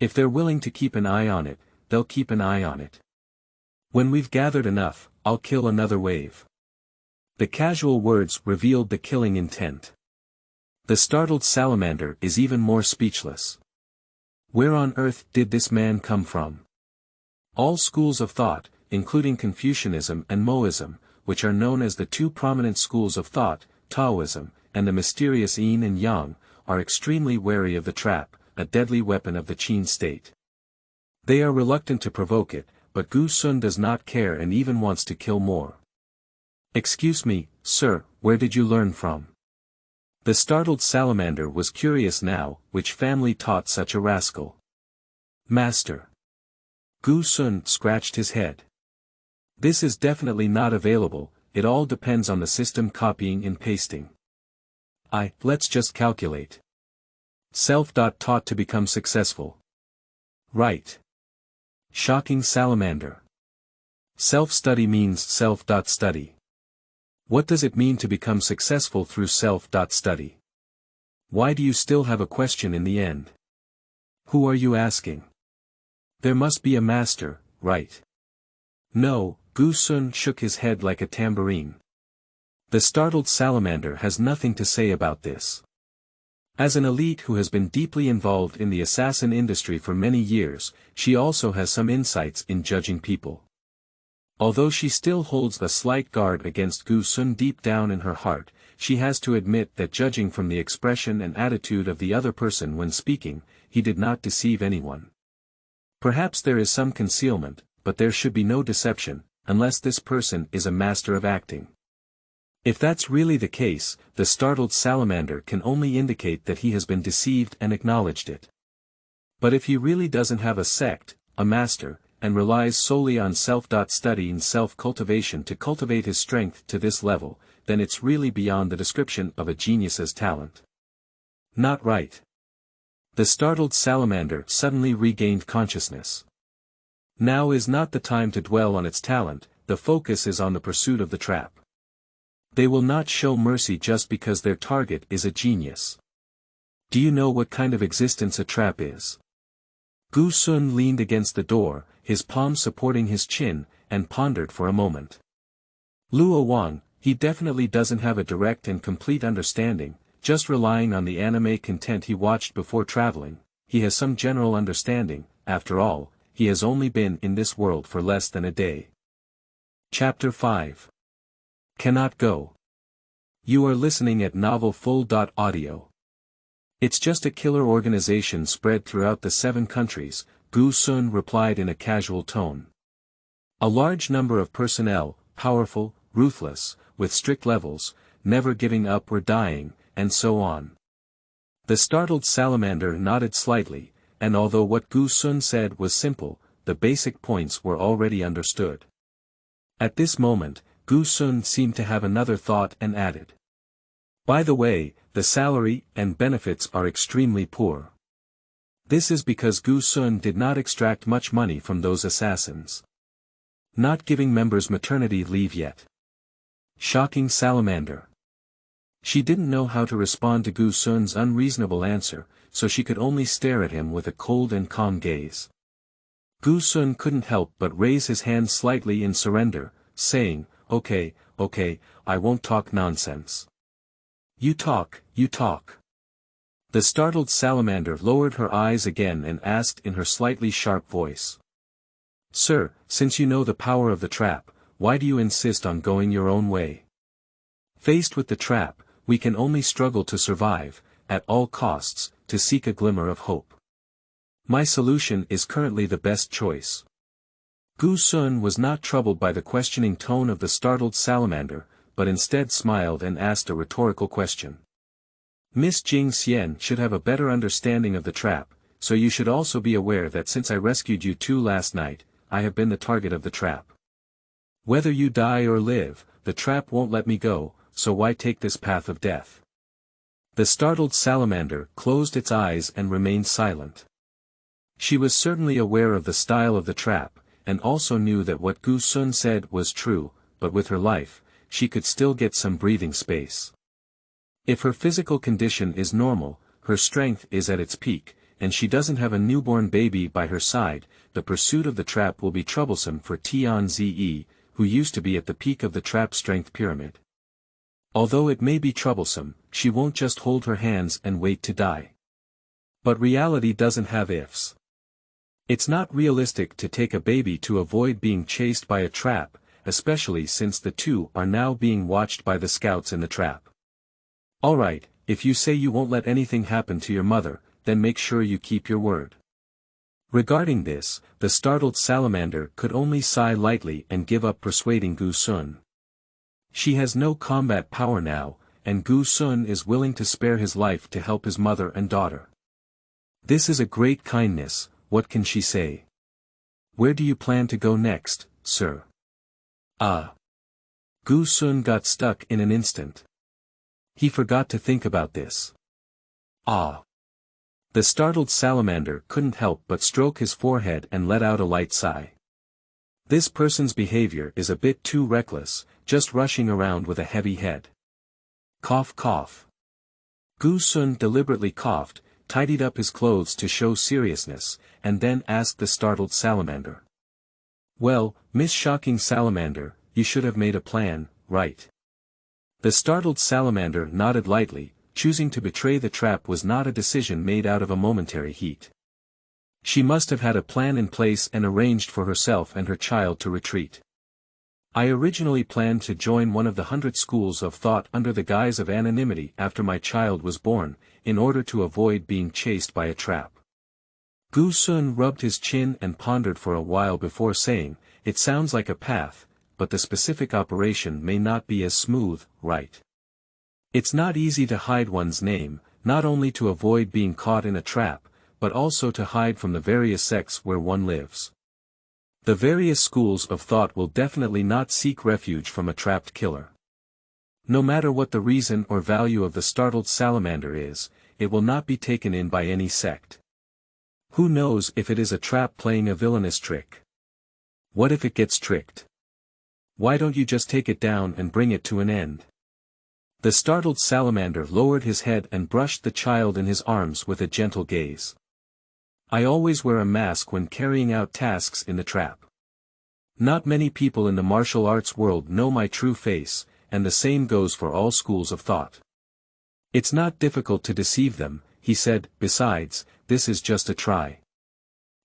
"If they're willing to keep an eye on it, they'll keep an eye on it. When we've gathered enough, I'll kill another wave." The casual words revealed the killing intent. The startled salamander is even more speechless. Where on earth did this man come from? All schools of thought, including Confucianism and Moism, which are known as the two prominent schools of thought, Taoism, and the mysterious yin and yang, are extremely wary of the trap, a deadly weapon of the Qin state. They are reluctant to provoke it, but Gu Sun does not care and even wants to kill more. "Excuse me, sir, where did you learn from?" The startled salamander was curious now, which family taught such a rascal. "Master." Gu Sun scratched his head. "This is definitely not available, it all depends on the system copying and pasting. Let's just calculate. Self-taught to become successful. Right. Shocking salamander. Self-study means self-study. What does it mean to become successful through self-study? Why do you still have a question in the end? Who are you asking? There must be a master, right? No, Gu Sun shook his head like a tambourine. The startled salamander has nothing to say about this. As an elite who has been deeply involved in the assassin industry for many years, she also has some insights in judging people. Although she still holds a slight guard against Gu Sun deep down in her heart, she has to admit that judging from the expression and attitude of the other person when speaking, he did not deceive anyone. Perhaps there is some concealment, but there should be no deception, unless this person is a master of acting. If that's really the case, the startled salamander can only indicate that he has been deceived and acknowledged it. But if he really doesn't have a sect, a master, and relies solely on self-study and self-cultivation to cultivate his strength to this level, then it's really beyond the description of a genius's talent. Not right. The startled salamander suddenly regained consciousness. Now is not the time to dwell on its talent, the focus is on the pursuit of the trap. They will not show mercy just because their target is a genius. Do you know what kind of existence a trap is? Gu Sun leaned against the door, his palm supporting his chin, and pondered for a moment. Luo Wang, he definitely doesn't have a direct and complete understanding, just relying on the anime content he watched before traveling. He has some general understanding, after all, he has only been in this world for less than a day. Chapter 5. Cannot go. You are listening at novelfull.audio. It's just a killer organization spread throughout the 7 countries, Gu Sun replied in a casual tone. A large number of personnel, powerful, ruthless, with strict levels, never giving up or dying, and so on. The startled salamander nodded slightly, and although what Gu Sun said was simple, the basic points were already understood. At this moment, Gu Sun seemed to have another thought and added. By the way, the salary and benefits are extremely poor. This is because Gu Sun did not extract much money from those assassins. Not giving members maternity leave yet. Shocking salamander. She didn't know how to respond to Gu Sun's unreasonable answer, so she could only stare at him with a cold and calm gaze. Gu Sun couldn't help but raise his hand slightly in surrender, saying, okay, I won't talk nonsense. You talk. The startled salamander lowered her eyes again and asked in her slightly sharp voice. Sir, since you know the power of the trap, why do you insist on going your own way? Faced with the trap, we can only struggle to survive, at all costs, to seek a glimmer of hope. My solution is currently the best choice. Gu Sun was not troubled by the questioning tone of the startled salamander, but instead smiled and asked a rhetorical question. Miss Jing Xian should have a better understanding of the trap, so you should also be aware that since I rescued you two last night, I have been the target of the trap. Whether you die or live, the trap won't let me go, so why take this path of death? The startled salamander closed its eyes and remained silent. She was certainly aware of the style of the trap, and also knew that what Gu Sun said was true, but with her life, she could still get some breathing space. If her physical condition is normal, her strength is at its peak, and she doesn't have a newborn baby by her side, the pursuit of the trap will be troublesome for Tianzi, who used to be at the peak of the trap strength pyramid. Although it may be troublesome, she won't just hold her hands and wait to die. But reality doesn't have ifs. It's not realistic to take a baby to avoid being chased by a trap, especially since the two are now being watched by the scouts in the trap. Alright, if you say you won't let anything happen to your mother, then make sure you keep your word. Regarding this, the startled salamander could only sigh lightly and give up persuading Gu Sun. She has no combat power now, and Gu Sun is willing to spare his life to help his mother and daughter. This is a great kindness, what can she say? Where do you plan to go next, sir? Gu Sun got stuck in an instant. He forgot to think about this. The startled salamander couldn't help but stroke his forehead and let out a light sigh. This person's behavior is a bit too reckless, just rushing around with a heavy head. Cough cough. Gu Sun deliberately coughed, tidied up his clothes to show seriousness, and then asked the startled salamander. Well, Miss Shocking Salamander, you should have made a plan, right? The startled salamander nodded lightly. Choosing to betray the trap was not a decision made out of a momentary heat. She must have had a plan in place and arranged for herself and her child to retreat. I originally planned to join one of the 100 schools of thought under the guise of anonymity after my child was born, in order to avoid being chased by a trap. Gu Sun rubbed his chin and pondered for a while before saying, it sounds like a path, but the specific operation may not be as smooth, right? It's not easy to hide one's name, not only to avoid being caught in a trap, but also to hide from the various sects where one lives. The various schools of thought will definitely not seek refuge from a trapped killer. No matter what the reason or value of the startled salamander is, it will not be taken in by any sect. Who knows if it is a trap playing a villainous trick? What if it gets tricked? Why don't you just take it down and bring it to an end? The startled salamander lowered his head and brushed the child in his arms with a gentle gaze. I always wear a mask when carrying out tasks in the trap. Not many people in the martial arts world know my true face, and the same goes for all schools of thought. It's not difficult to deceive them, he said, besides, this is just a try.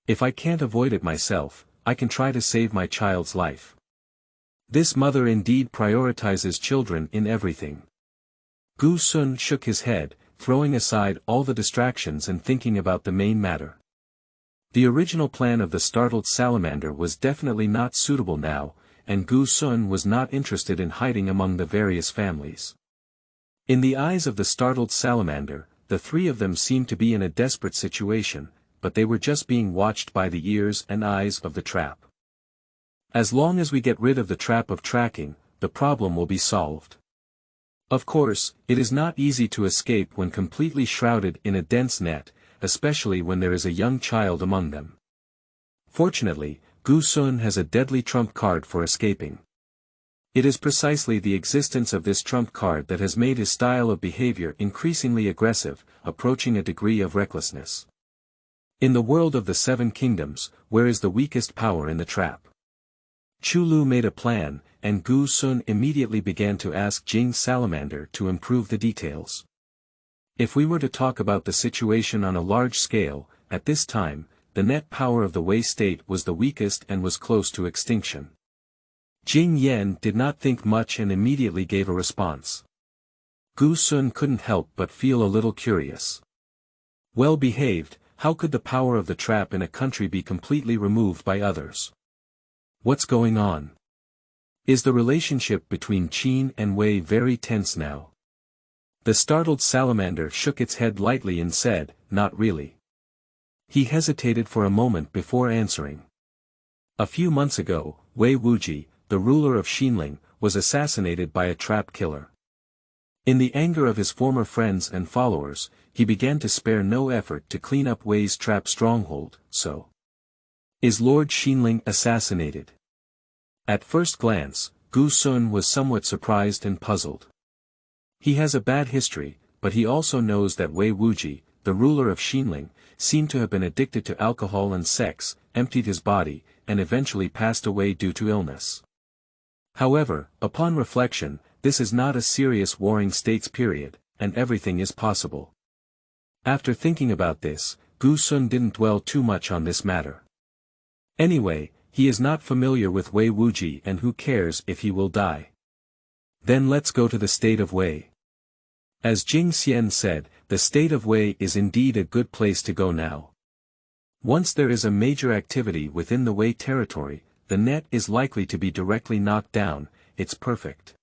If I can't avoid it myself, I can try to save my child's life. This mother indeed prioritizes children in everything. Gu Sun shook his head, throwing aside all the distractions and thinking about the main matter. The original plan of the startled salamander was definitely not suitable now, and Gu Sun was not interested in hiding among the various families. In the eyes of the startled salamander, the three of them seemed to be in a desperate situation, but they were just being watched by the ears and eyes of the trap. As long as we get rid of the trap of tracking, the problem will be solved. Of course, it is not easy to escape when completely shrouded in a dense net, especially when there is a young child among them. Fortunately, Gu Sun has a deadly trump card for escaping. It is precisely the existence of this trump card that has made his style of behavior increasingly aggressive, approaching a degree of recklessness. In the world of the Seven Kingdoms, where is the weakest power in the trap? Chulu made a plan, and Gu Sun immediately began to ask Jing Salamander to improve the details. If we were to talk about the situation on a large scale, at this time, the net power of the Wei state was the weakest and was close to extinction. Jing Yan did not think much and immediately gave a response. Gu Sun couldn't help but feel a little curious. Well behaved, How could the power of the trap in a country be completely removed by others? What's going on? Is the relationship between Qin and Wei very tense now? The startled salamander shook its head lightly and said, "Not really." He hesitated for a moment before answering. A few months ago, Wei Wuji, the ruler of Xinling, was assassinated by a trap killer. In the anger of his former friends and followers, he began to spare no effort to clean up Wei's trap stronghold. So, is Lord Xinling assassinated? At first glance, Gu Sun was somewhat surprised and puzzled. He has a bad history, but he also knows that Wei Wuji, the ruler of Xinling, seemed to have been addicted to alcohol and sex, emptied his body, and eventually passed away due to illness. However, upon reflection, this is not a serious warring states period, and everything is possible. After thinking about this, Gu Sun didn't dwell too much on this matter. Anyway, he is not familiar with Wei Wuji, and who cares if he will die. Then let's go to the state of Wei. As Jing Xian said, the state of Wei is indeed a good place to go now. Once there is a major activity within the Wei territory, the net is likely to be directly knocked down. It's perfect.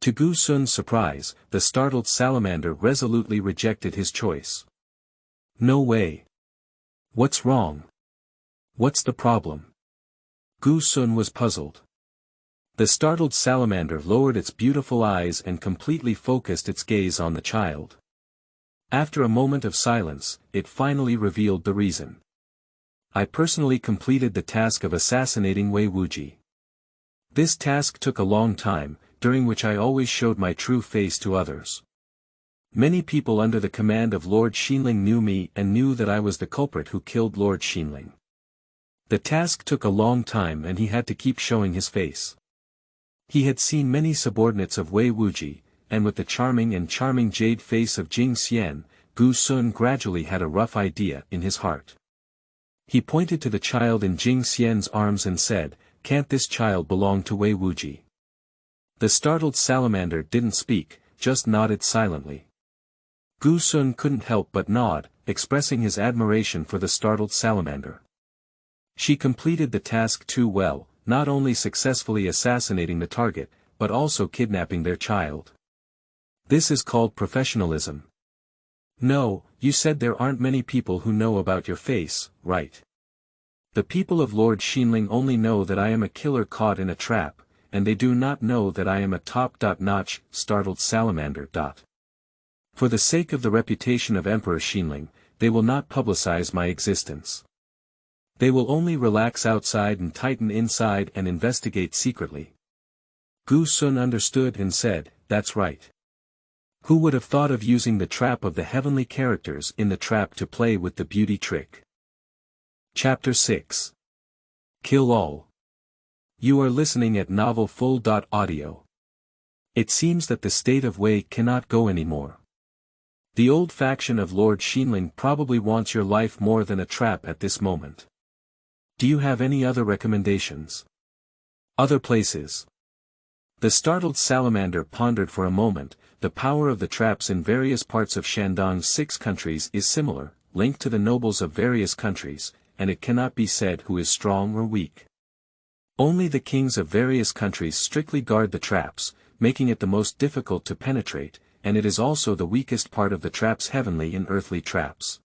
To Gu Sun's surprise, the startled salamander resolutely rejected his choice. No way. What's wrong? What's the problem? Gu Sun was puzzled. The startled salamander lowered its beautiful eyes and completely focused its gaze on the child. After a moment of silence, it finally revealed the reason. I personally completed the task of assassinating Wei Wuji. This task took a long time, during which I always showed my true face to others. Many people under the command of Lord Xinling knew me and knew that I was the culprit who killed Lord Xinling. The task took a long time and he had to keep showing his face. He had seen many subordinates of Wei Wuji, and with the charming jade face of Jing Xian, Gu Sun gradually had a rough idea in his heart. He pointed to the child in Jing Xian's arms and said, "Can't this child belong to Wei Wuji?" The startled salamander didn't speak, just nodded silently. Gu Sun couldn't help but nod, expressing his admiration for the startled salamander. She completed the task too well, not only successfully assassinating the target, but also kidnapping their child. This is called professionalism. No, you said there aren't many people who know about your face, right? The people of Lord Xinling only know that I am a killer caught in a trap, and they do not know that I am a top-notch, startled salamander. For the sake of the reputation of Emperor Xinling, they will not publicize my existence. They will only relax outside and tighten inside and investigate secretly. Gu Sun understood and said, "That's right. Who would have thought of using the trap of the heavenly characters in the trap to play with the beauty trick?" Chapter 6. Kill All. You are listening at novelfull.audio. It seems that the state of Wei cannot go anymore. The old faction of Lord Xinling probably wants your life more than a trap at this moment. Do you have any other recommendations? Other places? The startled salamander pondered for a moment. The power of the traps in various parts of Shandong's 6 countries is similar, linked to the nobles of various countries, and it cannot be said who is strong or weak. Only the kings of various countries strictly guard the traps, making it the most difficult to penetrate, and it is also the weakest part of the traps, heavenly and earthly traps.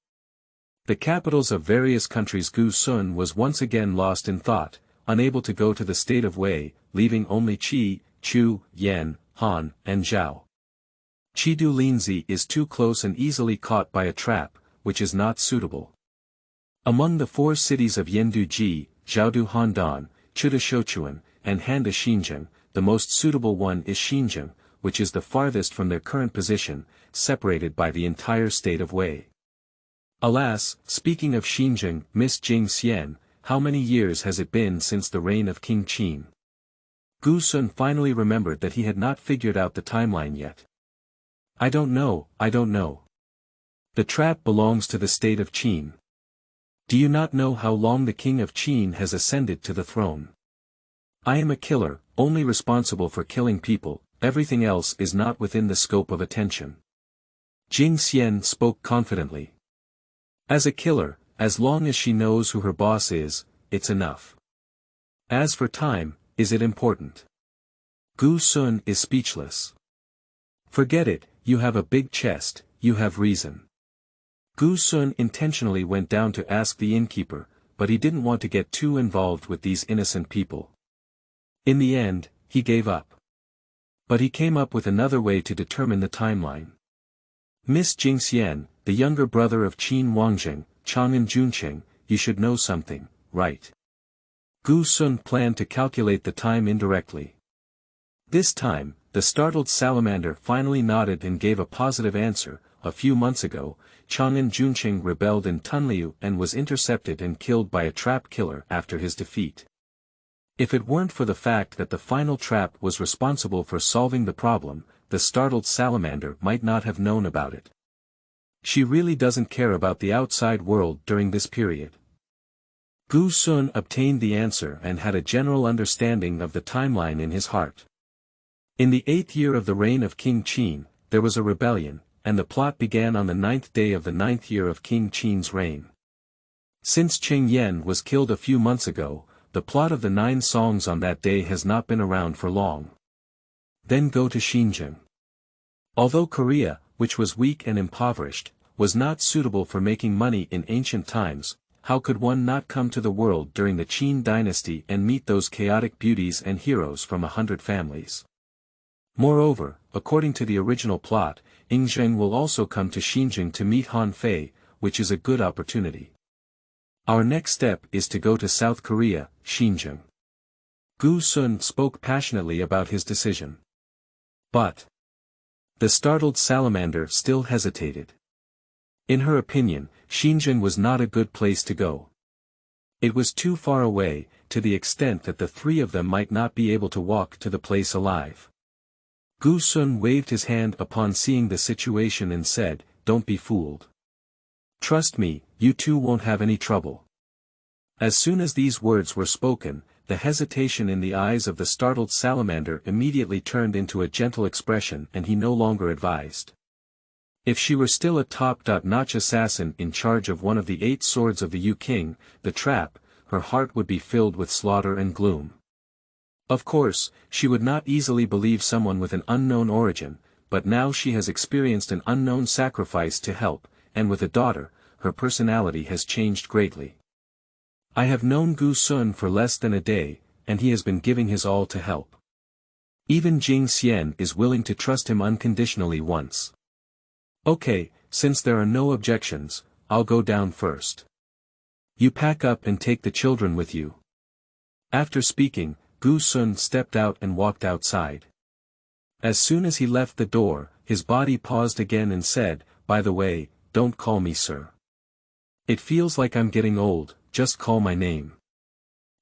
The capitals of various countries. Gu Sun was once again lost in thought, unable to go to the state of Wei, leaving only Qi, Chu, Yan, Han, and Zhao. Chidu Linzi is too close and easily caught by a trap, which is not suitable. Among the 4 cities of Yenduji, Zhaodu Handan, Chuda Shochuan, and Handa Xinjiang, the most suitable one is Xinjiang, which is the farthest from their current position, separated by the entire state of Wei. Alas, speaking of Xinjiang, Miss Jing Xian, how many years has it been since the reign of King Qin? Gu Sun finally remembered that he had not figured out the timeline yet. I don't know. The trap belongs to the state of Qin. Do you not know how long the king of Qin has ascended to the throne? I am a killer, only responsible for killing people, everything else is not within the scope of attention. Jing Xian spoke confidently. As a killer, as long as she knows who her boss is, it's enough. As for time, is it important? Gu Sun is speechless. Forget it, you have a big chest, you have reason. Gu Sun intentionally went down to ask the innkeeper, but he didn't want to get too involved with these innocent people. In the end, he gave up. But he came up with another way to determine the timeline. Miss Jingxian, the younger brother of Qin Wangjing, Chang'an Junqing, you should know something, right? Gu Sun planned to calculate the time indirectly. This time, the startled salamander finally nodded and gave a positive answer. A few months ago, Chang'an Junqing rebelled in Tunliu and was intercepted and killed by a trap killer after his defeat. If it weren't for the fact that the final trap was responsible for solving the problem, the startled salamander might not have known about it. She really doesn't care about the outside world during this period. Gu Sun obtained the answer and had a general understanding of the timeline in his heart. In the 8th year of the reign of King Qin, there was a rebellion, and the plot began on the 9th day of the 9th year of King Qin's reign. Since Cheng Yen was killed a few months ago, the plot of the 9 songs on that day has not been around for long. Then go to Xinjiang. Although Korea, which was weak and impoverished, was not suitable for making money in ancient times, how could one not come to the world during the Qin Dynasty and meet those chaotic beauties and heroes from 100 families? Moreover, according to the original plot, Yingzheng will also come to Xinjiang to meet Han Fei, which is a good opportunity. Our next step is to go to South Korea, Xinjiang. Gu Sun spoke passionately about his decision. But the startled salamander still hesitated. In her opinion, Xinjiang was not a good place to go. It was too far away, to the extent that the 3 of them might not be able to walk to the place alive. Gu Sun waved his hand upon seeing the situation and said, "Don't be fooled. Trust me, you 2 won't have any trouble." As soon as these words were spoken, the hesitation in the eyes of the startled salamander immediately turned into a gentle expression and he no longer advised. If she were still a top-notch assassin in charge of one of the 8 swords of the Yu King, the trap, her heart would be filled with slaughter and gloom. Of course, she would not easily believe someone with an unknown origin, but now she has experienced an unknown sacrifice to help, and with a daughter, her personality has changed greatly. I have known Gu Sun for less than a day, and he has been giving his all to help. Even Jing Xian is willing to trust him unconditionally once. Okay, since there are no objections, I'll go down first. You pack up and take the children with you. After speaking, Gu Sun stepped out and walked outside. As soon as he left the door, his body paused again and said, "By the way, don't call me sir. It feels like I'm getting old, just call my name."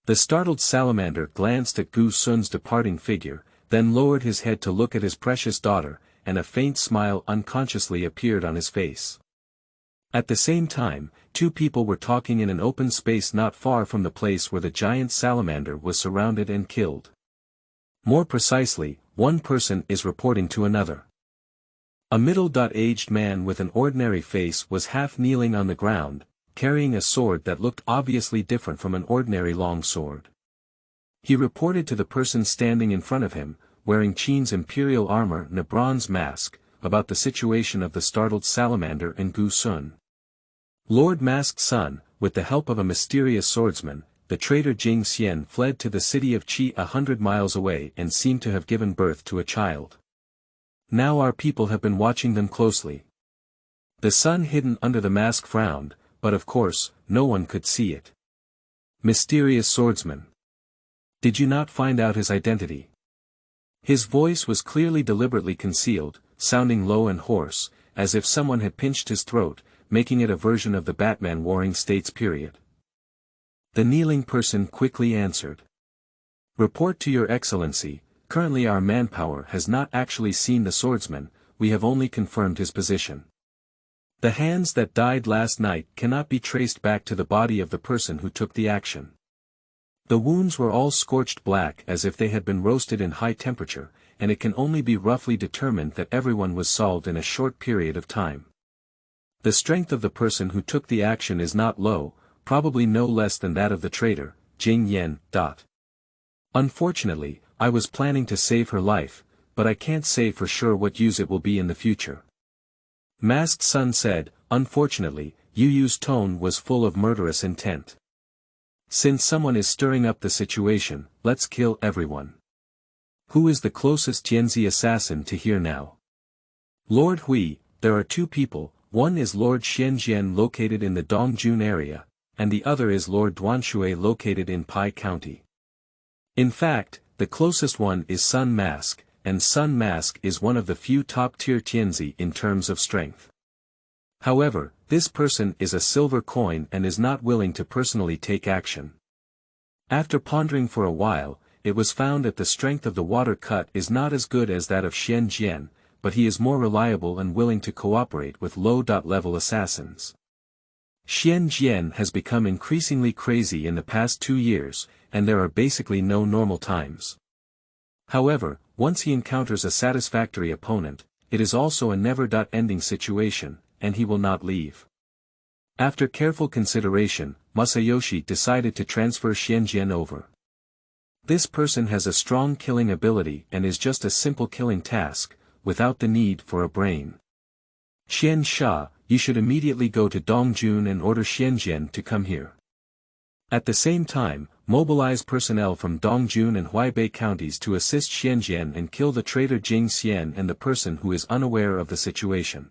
The startled salamander glanced at Gu Sun's departing figure, then lowered his head to look at his precious daughter, and a faint smile unconsciously appeared on his face. At the same time, 2 people were talking in an open space not far from the place where the giant salamander was surrounded and killed. More precisely, one person is reporting to another. A middle-aged man with an ordinary face was half kneeling on the ground, carrying a sword that looked obviously different from an ordinary long sword. He reported to the person standing in front of him, wearing Qin's imperial armor and a bronze mask, about the situation of the startled salamander and Gu Sun. Lord Masked Sun, with the help of a mysterious swordsman, the traitor Jing Xian fled to the city of Qi 100 miles away and seemed to have given birth to a child. Now our people have been watching them closely. The sun hidden under the mask frowned, but of course, no one could see it. Mysterious swordsman. Did you not find out his identity? His voice was clearly deliberately concealed, sounding low and hoarse, as if someone had pinched his throat, making it a version of the Batman Warring States period. The kneeling person quickly answered. "Report to your excellency, currently our manpower has not actually seen the swordsman, we have only confirmed his position. The hands that died last night cannot be traced back to the body of the person who took the action. The wounds were all scorched black as if they had been roasted in high temperature, and it can only be roughly determined that everyone was solved in a short period of time. The strength of the person who took the action is not low, probably no less than that of the traitor, Jing Yan. Unfortunately, I was planning to save her life, but I can't say for sure what use it will be in the future. Masked Sun said, unfortunately, Yu Yu's tone was full of murderous intent. Since someone is stirring up the situation, let's kill everyone. Who is the closest Tianzi assassin to here now? Lord Hui, there are two people, one is Lord Xianjian located in the Dongjun area, and the other is Lord Duanshui located in Pai County. In fact, the closest one is Sun Mask, and Sun Mask is one of the few top-tier Tianzi in terms of strength. However, this person is a silver coin and is not willing to personally take action. After pondering for a while, it was found that the strength of the water cut is not as good as that of Xianjian, but he is more reliable and willing to cooperate with low-level assassins. Xianjian has become increasingly crazy in the past 2 years, and there are basically no normal times. However, once he encounters a satisfactory opponent, it is also a never-ending situation, and he will not leave. After careful consideration, Masayoshi decided to transfer Xianjian over. This person has a strong killing ability and is just a simple killing task, without the need for a brain. Xian Sha, you should immediately go to Dongjun and order Xianjian to come here. At the same time, mobilize personnel from Dongjun and Huaibei counties to assist Xianjian and kill the traitor Jing Xian and the person who is unaware of the situation.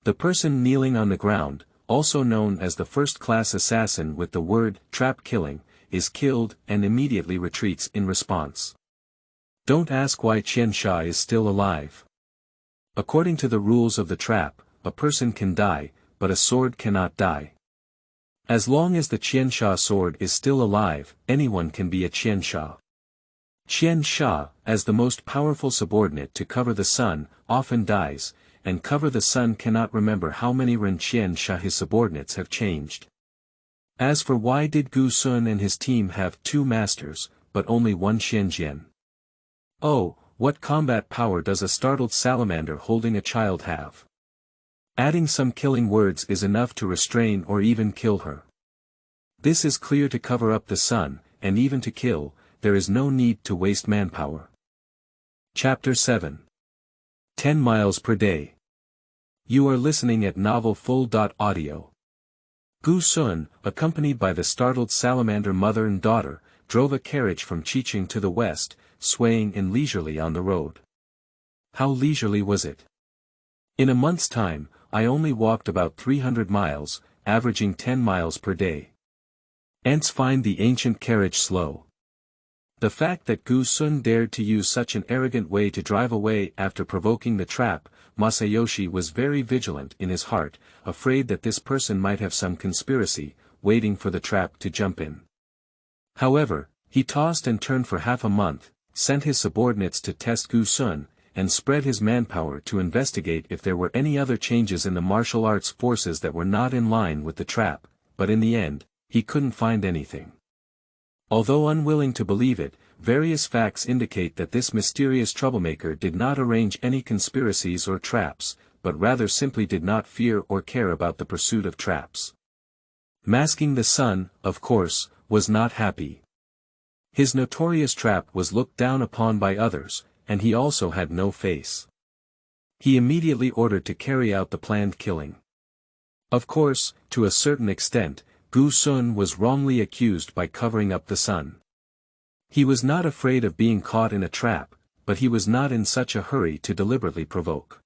The person kneeling on the ground, also known as the first-class assassin with the word trap killing, is killed and immediately retreats in response. Don't ask why Qian Sha is still alive. According to the rules of the trap, a person can die, but a sword cannot die. As long as the Qian Sha sword is still alive, anyone can be a Qian Sha. Qian Sha, as the most powerful subordinate to Cover the Sun, often dies, and Cover the Sun cannot remember how many Ren Qian Sha his subordinates have changed. As for why did Gu Sun and his team have 2 masters, but only 1 Xianjian? Oh, what combat power does a startled salamander holding a child have? Adding some killing words is enough to restrain or even kill her. This is clear to cover up the sun, and even to kill, there is no need to waste manpower. Chapter 7. 10 miles per day. You are listening at Novel Full.audio. Gu Sun, accompanied by the startled salamander mother and daughter, drove a carriage from Qiqing to the west, swaying in leisurely on the road. How leisurely was it? In a month's time, I only walked about 300 miles, averaging 10 miles per day. Ants find the ancient carriage slow. The fact that Gu Sun dared to use such an arrogant way to drive away after provoking the trap, Masayoshi was very vigilant in his heart, afraid that this person might have some conspiracy, waiting for the trap to jump in. However, he tossed and turned for half a month, sent his subordinates to test Gu Sun, and spread his manpower to investigate if there were any other changes in the martial arts forces that were not in line with the trap, but in the end, he couldn't find anything. Although unwilling to believe it, various facts indicate that this mysterious troublemaker did not arrange any conspiracies or traps, but rather simply did not fear or care about the pursuit of traps. Masking the Sun, of course, was not happy. His notorious trap was looked down upon by others, and he also had no face. He immediately ordered to carry out the planned killing. Of course, to a certain extent, Gu Sun was wrongly accused by covering up the sun. He was not afraid of being caught in a trap, but he was not in such a hurry to deliberately provoke.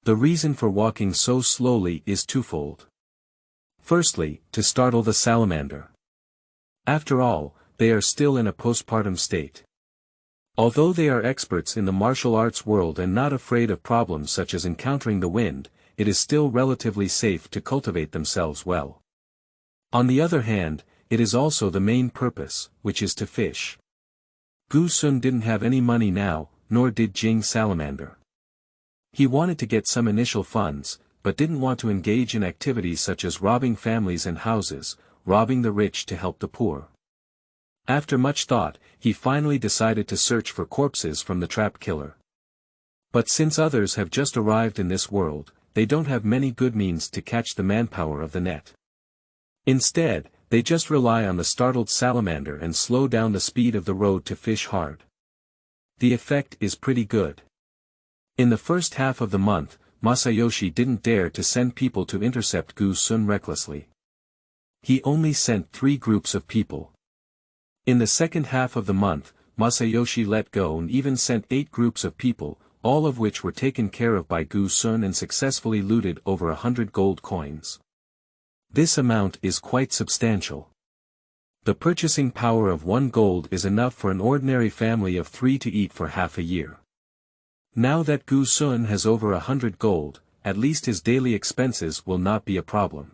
The reason for walking so slowly is twofold. Firstly, to startle the salamander. After all, they are still in a postpartum state. Although they are experts in the martial arts world and not afraid of problems such as encountering the wind, it is still relatively safe to cultivate themselves well. On the other hand, it is also the main purpose, which is to fish. Gu Sun didn't have any money now, nor did Jing Salamander. He wanted to get some initial funds, but didn't want to engage in activities such as robbing families and houses, robbing the rich to help the poor. After much thought, he finally decided to search for corpses from the trap killer. But since others have just arrived in this world, they don't have many good means to catch the manpower of the net. Instead, they just rely on the startled salamander and slow down the speed of the road to fish hard. The effect is pretty good. In the first half of the month, Masayoshi didn't dare to send people to intercept Gu Sun recklessly. He only sent 3 groups of people. In the second half of the month, Masayoshi let go and even sent 8 groups of people, all of which were taken care of by Gu Sun and successfully looted over 100 gold coins. This amount is quite substantial. The purchasing power of 1 gold is enough for an ordinary family of 3 to eat for half a year. Now that Gu Sun has over 100 gold, at least his daily expenses will not be a problem.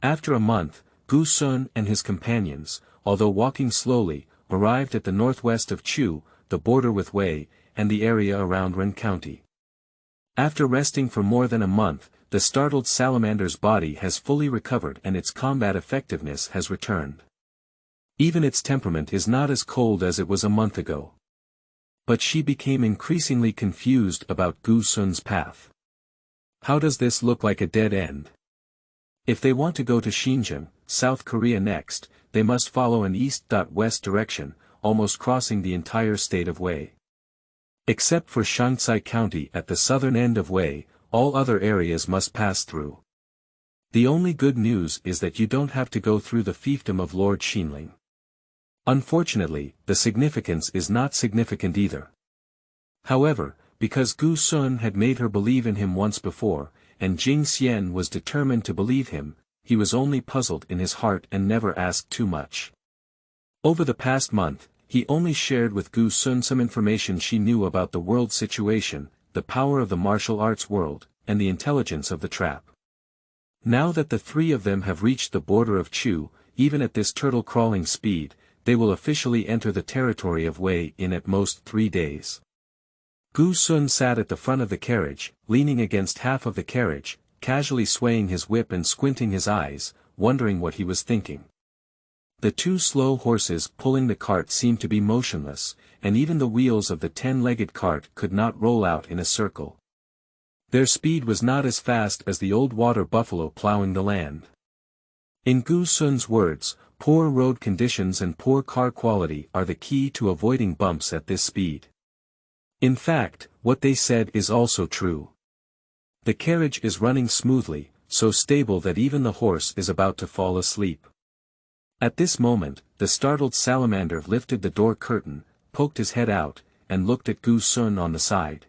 After a month, Gu Sun and his companions, although walking slowly, arrived at the northwest of Chu, the border with Wei, and the area around Ren County. After resting for more than a month, the startled salamander's body has fully recovered and its combat effectiveness has returned. Even its temperament is not as cold as it was a month ago. But she became increasingly confused about Gu Sun's path. How does this look like a dead end? If they want to go to Xinjiang, South Korea next, they must follow an east-west direction, almost crossing the entire state of Wei. Except for Shaanxi County at the southern end of Wei, all other areas must pass through. The only good news is that you don't have to go through the fiefdom of Lord Xinling. Unfortunately, the significance is not significant either. However, because Gu Sun had made her believe in him once before, and Jing Xian was determined to believe him, he was only puzzled in his heart and never asked too much. Over the past month, he only shared with Gu Sun some information she knew about the world situation, the power of the martial arts world, and the intelligence of the trap. Now that the 3 of them have reached the border of Chu, even at this turtle-crawling speed, they will officially enter the territory of Wei in at most 3 days. Gu Sun sat at the front of the carriage, leaning against half of the carriage, casually swaying his whip and squinting his eyes, wondering what he was thinking. The 2 slow horses pulling the cart seemed to be motionless, and even the wheels of the 10-legged cart could not roll out in a circle. Their speed was not as fast as the old water buffalo plowing the land. In Gu Sun's words, poor road conditions and poor car quality are the key to avoiding bumps at this speed. In fact, what they said is also true. The carriage is running smoothly, so stable that even the horse is about to fall asleep. At this moment, the startled salamander lifted the door curtain, poked his head out, and looked at Gu Sun on the side.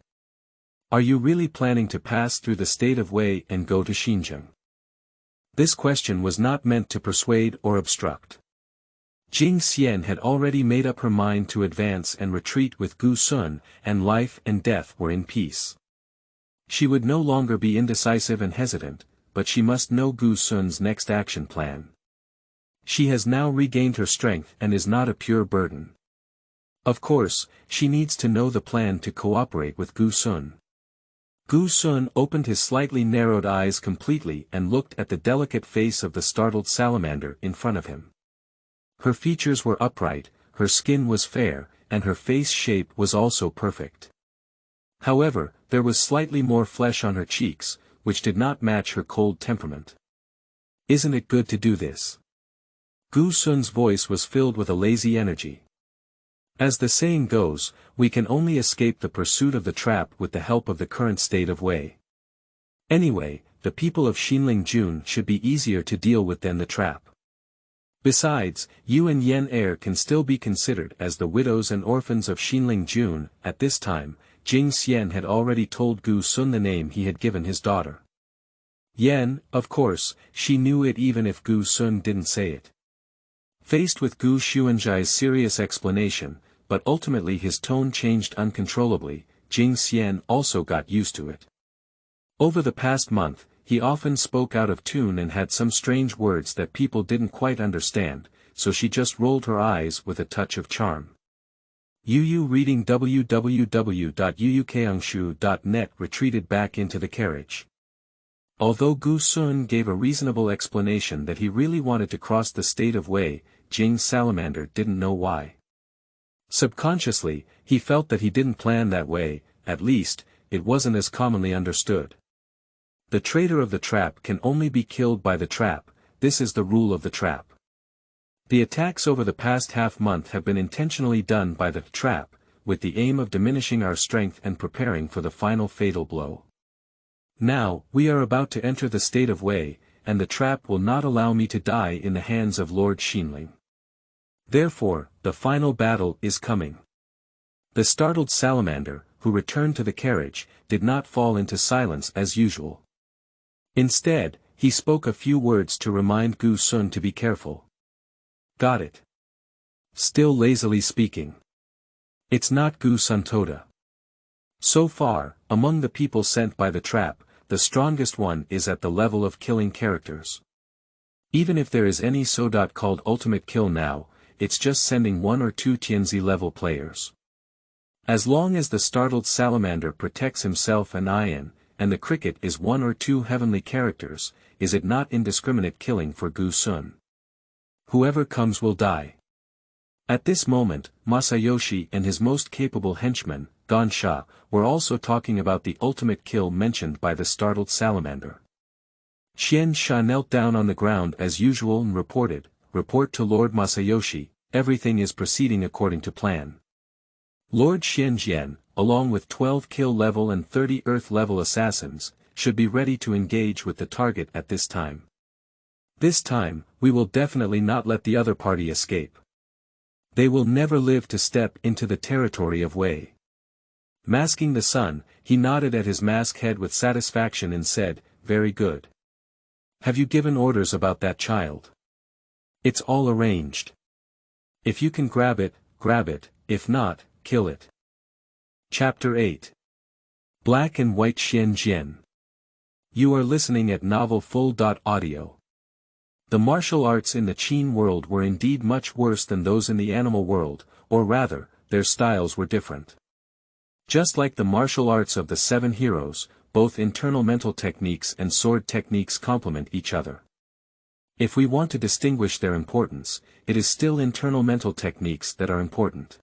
Are you really planning to pass through the state of Wei and go to Xinjiang? This question was not meant to persuade or obstruct. Jing Xian had already made up her mind to advance and retreat with Gu Sun, and life and death were in peace. She would no longer be indecisive and hesitant, but she must know Gu Sun's next action plan. She has now regained her strength and is not a pure burden. Of course, she needs to know the plan to cooperate with Gu Sun. Gu Sun opened his slightly narrowed eyes completely and looked at the delicate face of the startled salamander in front of him. Her features were upright, her skin was fair, and her face shape was also perfect. However, there was slightly more flesh on her cheeks, which did not match her cold temperament. Isn't it good to do this? Gu Sun's voice was filled with a lazy energy. As the saying goes, we can only escape the pursuit of the trap with the help of the current state of Wei. Anyway, the people of Xinling Jun should be easier to deal with than the trap. Besides, Yu and Yen heir can still be considered as the widows and orphans of Xinling Jun. At this time, Jing Xian had already told Gu Sun the name he had given his daughter. Yen, of course, she knew it even if Gu Sun didn't say it. Faced with Gu Xuanzhai's serious explanation, but ultimately his tone changed uncontrollably, Jing Xian also got used to it. Over the past month, he often spoke out of tune and had some strange words that people didn't quite understand, so she just rolled her eyes with a touch of charm. Yu reading www.yuukangshu.net retreated back into the carriage. Although Gu Sun gave a reasonable explanation that he really wanted to cross the state of Wei, Jing Salamander didn't know why. Subconsciously, he felt that he didn't plan that way, at least, it wasn't as commonly understood. The traitor of the trap can only be killed by the trap, this is the rule of the trap. The attacks over the past half-month have been intentionally done by the trap, with the aim of diminishing our strength and preparing for the final fatal blow. Now, we are about to enter the state of Wei, and the trap will not allow me to die in the hands of Lord Xinling. Therefore, the final battle is coming. The startled salamander, who returned to the carriage, did not fall into silence as usual. Instead, he spoke a few words to remind Gu Sun to be careful. Got it. Still lazily speaking. It's not Gu Sun Toda. So far, among the people sent by the trap, the strongest one is at the level of killing characters. Even if there is any so-called ultimate kill now, it's just sending 1 or 2 Tianzi level players. As long as the startled salamander protects himself and Ian, and the cricket is 1 or 2 heavenly characters, is it not indiscriminate killing for Gu Sun? Whoever comes will die. At this moment, Masayoshi and his most capable henchman, Gansha, were also talking about the ultimate kill mentioned by the startled salamander. Xian Sha knelt down on the ground as usual and reported, "Report to Lord Masayoshi, everything is proceeding according to plan." Lord Jian, along with 12 kill level and 30 earth level assassins, should be ready to engage with the target at this time. This time, we will definitely not let the other party escape. They will never live to step into the territory of Wei. Masking the sun, he nodded at his mask head with satisfaction and said, "Very good. Have you given orders about that child?" "It's all arranged. If you can grab it, if not, kill it." Chapter 8. Black and White Jian. You are listening at novelfull.audio. The martial arts in the Qin world were indeed much worse than those in the animal world, or rather, their styles were different. Just like the martial arts of the 7 heroes, both internal mental techniques and sword techniques complement each other. If we want to distinguish their importance, it is still internal mental techniques that are important.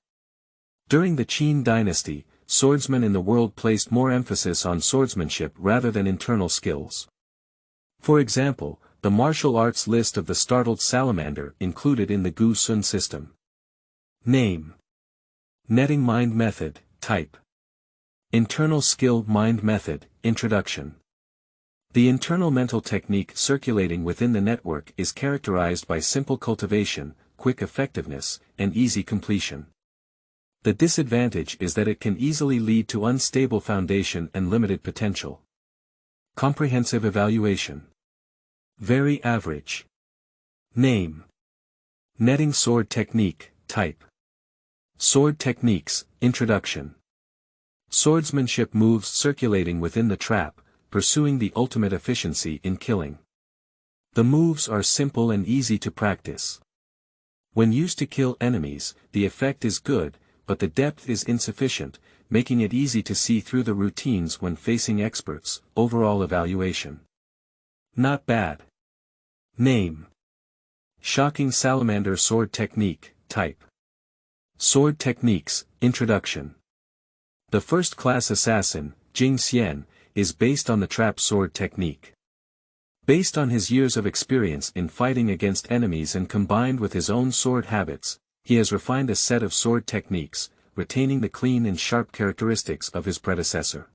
During the Qin Dynasty, swordsmen in the world placed more emphasis on swordsmanship rather than internal skills. For example, the martial arts list of the startled salamander included in the Gu Sun system. Name. Netting mind method, type. Internal skill mind method, introduction. The internal mental technique circulating within the network is characterized by simple cultivation, quick effectiveness, and easy completion. The disadvantage is that it can easily lead to unstable foundation and limited potential. Comprehensive evaluation. Very average. Name. Netting sword technique, type. Sword techniques, introduction. Swordsmanship moves circulating within the trap, pursuing the ultimate efficiency in killing. The moves are simple and easy to practice. When used to kill enemies, the effect is good, but the depth is insufficient, making it easy to see through the routines when facing experts. Overall evaluation. Not bad. Name. Shocking salamander sword technique, type. Sword techniques, introduction. The first-class assassin, Jing Xian, is based on the trap sword technique. Based on his years of experience in fighting against enemies and combined with his own sword habits, he has refined a set of sword techniques, retaining the clean and sharp characteristics of his predecessor.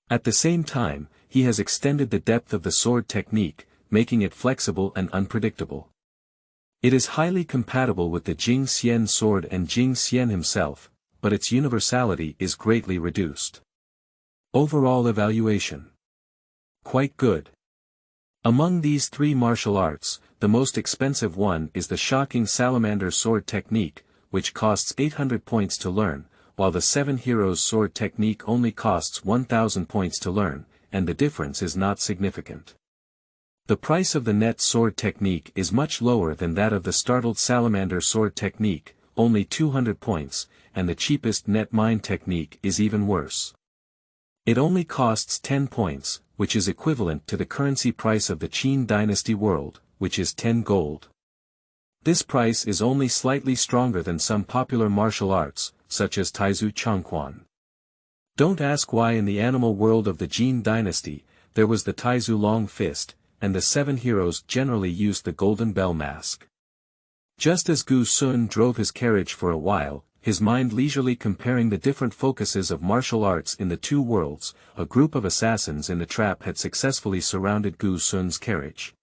At the same time, he has extended the depth of the sword technique, making it flexible and unpredictable. It is highly compatible with the Jing Xian sword and Jing Xian himself, but its universality is greatly reduced. Overall evaluation. Quite good. Among these 3 martial arts, the most expensive one is the shocking salamander sword technique, which costs 800 points to learn, while the 7 heroes sword technique only costs 1000 points to learn, and the difference is not significant. The price of the net sword technique is much lower than that of the startled salamander sword technique, only 200 points, and the cheapest net mind technique is even worse. It only costs 10 points, which is equivalent to the currency price of the Qin Dynasty world, which is 10 gold. This price is only slightly stronger than some popular martial arts, such as Taizu Changquan. Don't ask why in the animal world of the Qin Dynasty, there was the Taizu long fist, and the 7 heroes generally used the golden bell mask. Just as Gu Sun drove his carriage for a while, his mind leisurely comparing the different focuses of martial arts in the two worlds, a group of assassins in the trap had successfully surrounded Gu Sun's carriage.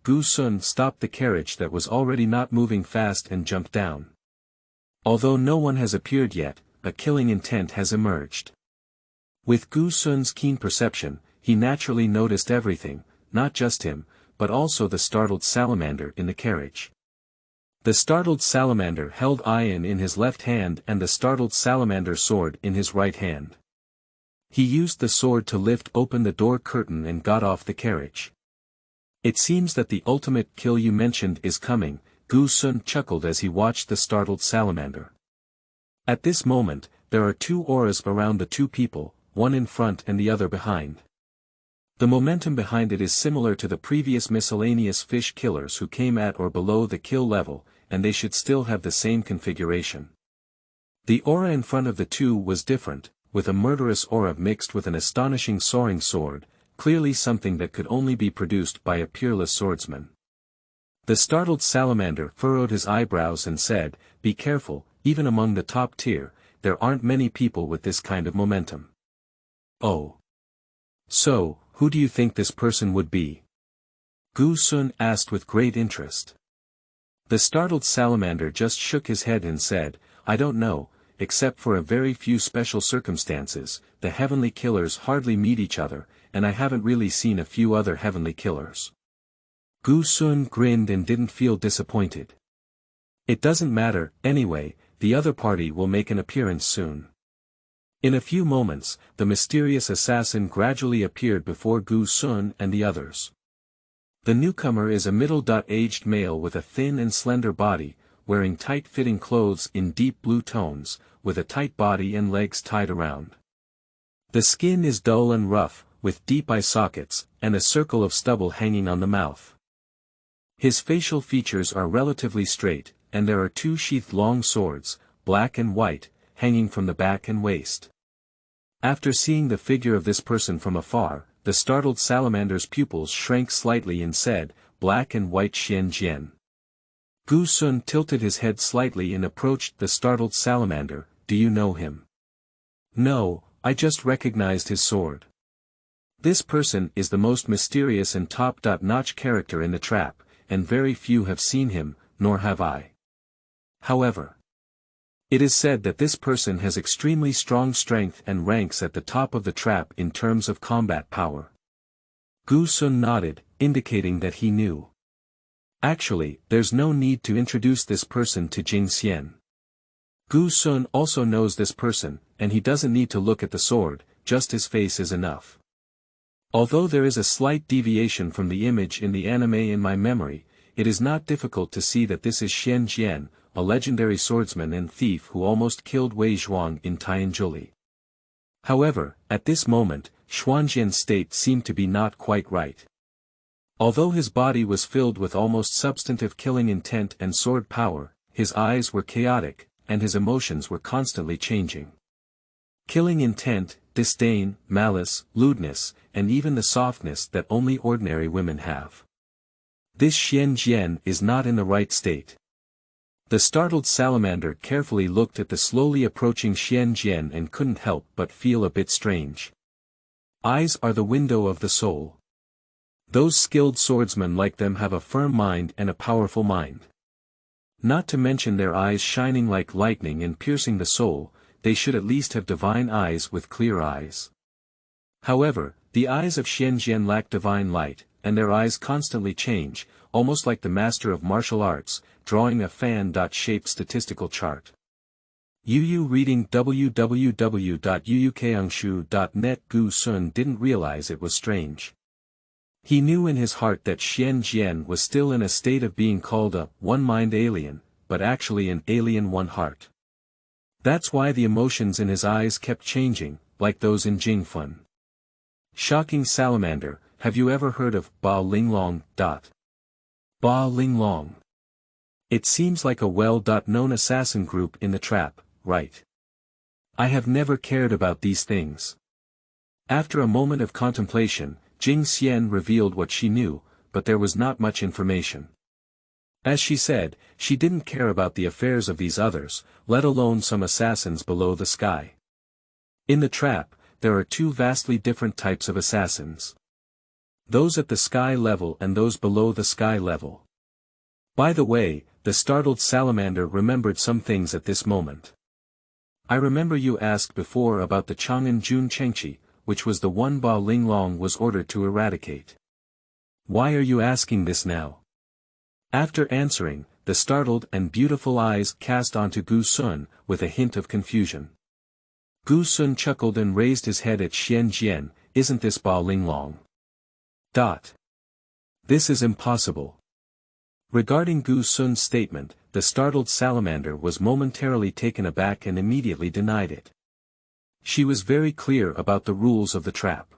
Gu Sun stopped the carriage that was already not moving fast and jumped down. Although no one has appeared yet, a killing intent has emerged. With Gu Sun's keen perception, he naturally noticed everything, not just him, but also the startled salamander in the carriage. The startled salamander held Iron in his left hand and the startled salamander sword in his right hand. He used the sword to lift open the door curtain and got off the carriage. It seems that the ultimate kill you mentioned is coming, Gu Sun chuckled as he watched the startled salamander. At this moment, there are 2 auras around the 2 people, one in front and the other behind. The momentum behind it is similar to the previous miscellaneous fish killers who came at or below the kill level, and they should still have the same configuration. The aura in front of the 2 was different, with a murderous aura mixed with an astonishing soaring sword, clearly something that could only be produced by a peerless swordsman. The startled salamander furrowed his eyebrows and said, "Be careful, even among the top tier, there aren't many people with this kind of momentum." "Oh. So, who do you think this person would be?" Gu Sun asked with great interest. The startled salamander just shook his head and said, "I don't know, except for a very few special circumstances, the heavenly killers hardly meet each other, and I haven't really seen a few other heavenly killers." Gu Sun grinned and didn't feel disappointed. "It doesn't matter, anyway, the other party will make an appearance soon." In a few moments, the mysterious assassin gradually appeared before Gu Sun and the others. The newcomer is a middle-aged male with a thin and slender body, wearing tight-fitting clothes in deep blue tones, with a tight body and legs tied around. The skin is dull and rough, with deep eye sockets, and a circle of stubble hanging on the mouth. His facial features are relatively straight, and there are 2 sheathed long swords, black and white, hanging from the back and waist. After seeing the figure of this person from afar, the startled salamander's pupils shrank slightly and said, "Black and white Jian." Gu Sun tilted his head slightly and approached the startled salamander. "Do you know him?" "No, I just recognized his sword." This person is the most mysterious and top-notch character in the trap, and very few have seen him, nor have I. However, it is said that this person has extremely strong strength and ranks at the top of the trap in terms of combat power. Gu Sun nodded, indicating that he knew. Actually, there's no need to introduce this person to Jing Xian. Gu Sun also knows this person, and he doesn't need to look at the sword, just his face is enough. Although there is a slight deviation from the image in the anime in my memory, it is not difficult to see that this is Jian, a legendary swordsman and thief who almost killed Wei Zhuang in Tianjuli. However, at this moment, Xuanjian's state seemed to be not quite right. Although his body was filled with almost substantive killing intent and sword power, his eyes were chaotic, and his emotions were constantly changing. Killing intent, disdain, malice, lewdness, and even the softness that only ordinary women have. This Jian is not in the right state. The startled salamander carefully looked at the slowly approaching Jian and couldn't help but feel a bit strange. Eyes are the window of the soul. Those skilled swordsmen like them have a firm mind and a powerful mind. Not to mention their eyes shining like lightning and piercing the soul, they should at least have divine eyes with clear eyes. However, the eyes of Jian lack divine light, and their eyes constantly change, almost like the master of martial arts, drawing a fan-shaped statistical chart. Yu reading www.yuukangshu.net. Gu Sun didn't realize it was strange. He knew in his heart that Jian was still in a state of being called a one-mind alien, but actually an alien one-heart. That's why the emotions in his eyes kept changing, like those in Jingfun. Shocking salamander, have you ever heard of Ba Linglong? Ba Linglong. It seems like a well-known assassin group in the trap, right? I have never cared about these things. After a moment of contemplation, Jing Xian revealed what she knew, but there was not much information. As she said, she didn't care about the affairs of these others, let alone some assassins below the sky. In the trap, there are two vastly different types of assassins. Those at the sky level and those below the sky level. By the way, the startled salamander remembered some things at this moment. I remember you asked before about the Chang'an Jun Chengqi, which was the one Ba Linglong was ordered to eradicate. Why are you asking this now? After answering, the startled and beautiful eyes cast onto Gu Sun, with a hint of confusion. Gu Sun chuckled and raised his head at Xian Jian, isn't this Ba Linglong? This is impossible. Regarding Gu Sun's statement, the startled salamander was momentarily taken aback and immediately denied it. She was very clear about the rules of the trap.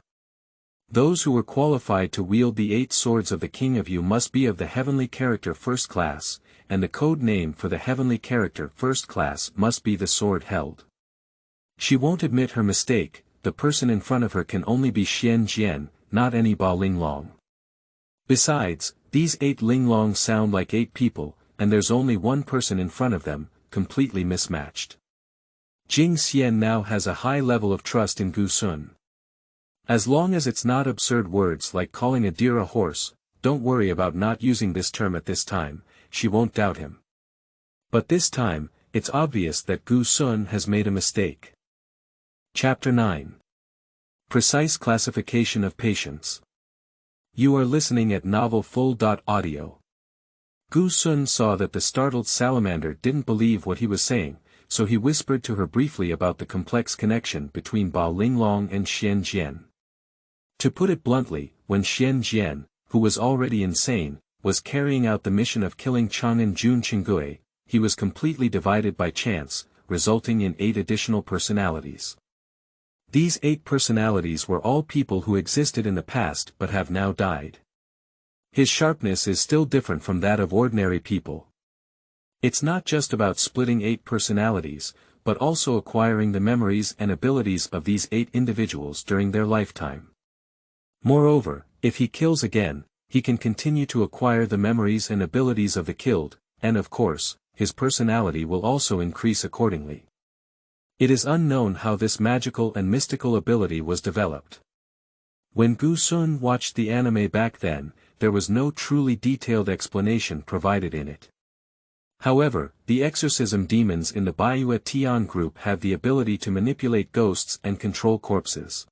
Those who were qualified to wield the 8 swords of the King of Yu must be of the heavenly character first class, and the code name for the heavenly character first class must be the sword held. She won't admit her mistake, the person in front of her can only be Xian Jian, not any Ba Linglong. Besides, these 8 Linglongs sound like 8 people, and there's only one person in front of them, completely mismatched. Jing Xian now has a high level of trust in Gu Sun. As long as it's not absurd words like calling a deer a horse, don't worry about not using this term at this time, she won't doubt him. But this time, it's obvious that Gu Sun has made a mistake. Chapter 9. Precise Classification of Patients. You are listening at novelfull.audio. Gu Sun saw that the startled salamander didn't believe what he was saying, so he whispered to her briefly about the complex connection between Ba Linglong and Xian Jian. To put it bluntly, when Xian Jian, who was already insane, was carrying out the mission of killing Chang'an Jun Qinggui, he was completely divided by chance, resulting in 8 additional personalities. These 8 personalities were all people who existed in the past but have now died. His sharpness is still different from that of ordinary people. It's not just about splitting 8 personalities, but also acquiring the memories and abilities of these 8 individuals during their lifetime. Moreover, if he kills again, he can continue to acquire the memories and abilities of the killed, and of course, his personality will also increase accordingly. It is unknown how this magical and mystical ability was developed. When Gu Sun watched the anime back then, there was no truly detailed explanation provided in it. However, the exorcism demons in the EP1-10 group have the ability to manipulate ghosts and control corpses.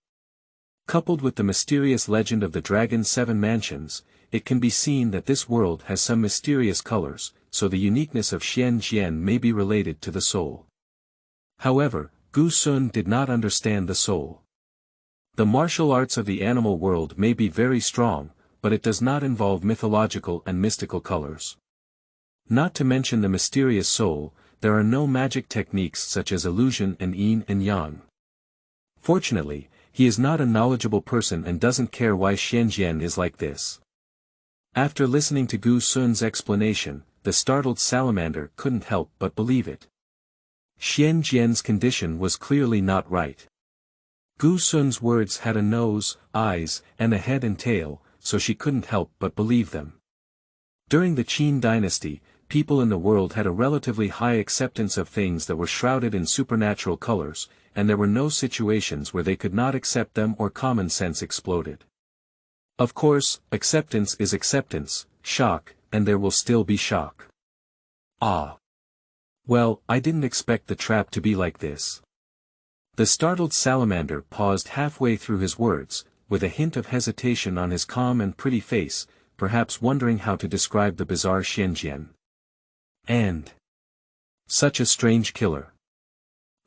Coupled with the mysterious legend of the Dragon's 7 mansions, it can be seen that this world has some mysterious colors, so the uniqueness of Xian Jian may be related to the soul. However, Gu Sun did not understand the soul. The martial arts of the animal world may be very strong, but it does not involve mythological and mystical colors. Not to mention the mysterious soul, there are no magic techniques such as illusion and yin and yang. Fortunately, he is not a knowledgeable person and doesn't care why Xian Jian is like this. After listening to Gu Sun's explanation, the startled salamander couldn't help but believe it. Xian Jian's condition was clearly not right. Gu Sun's words had a nose, eyes, and a head and tail, so she couldn't help but believe them. During the Qin Dynasty, people in the world had a relatively high acceptance of things that were shrouded in supernatural colors, and there were no situations where they could not accept them or common sense exploded. Of course, acceptance is acceptance, shock, and there will still be shock. Ah. Well, I didn't expect the trap to be like this. The startled salamander paused halfway through his words, with a hint of hesitation on his calm and pretty face, perhaps wondering how to describe the bizarre Xian Jian. And such a strange killer.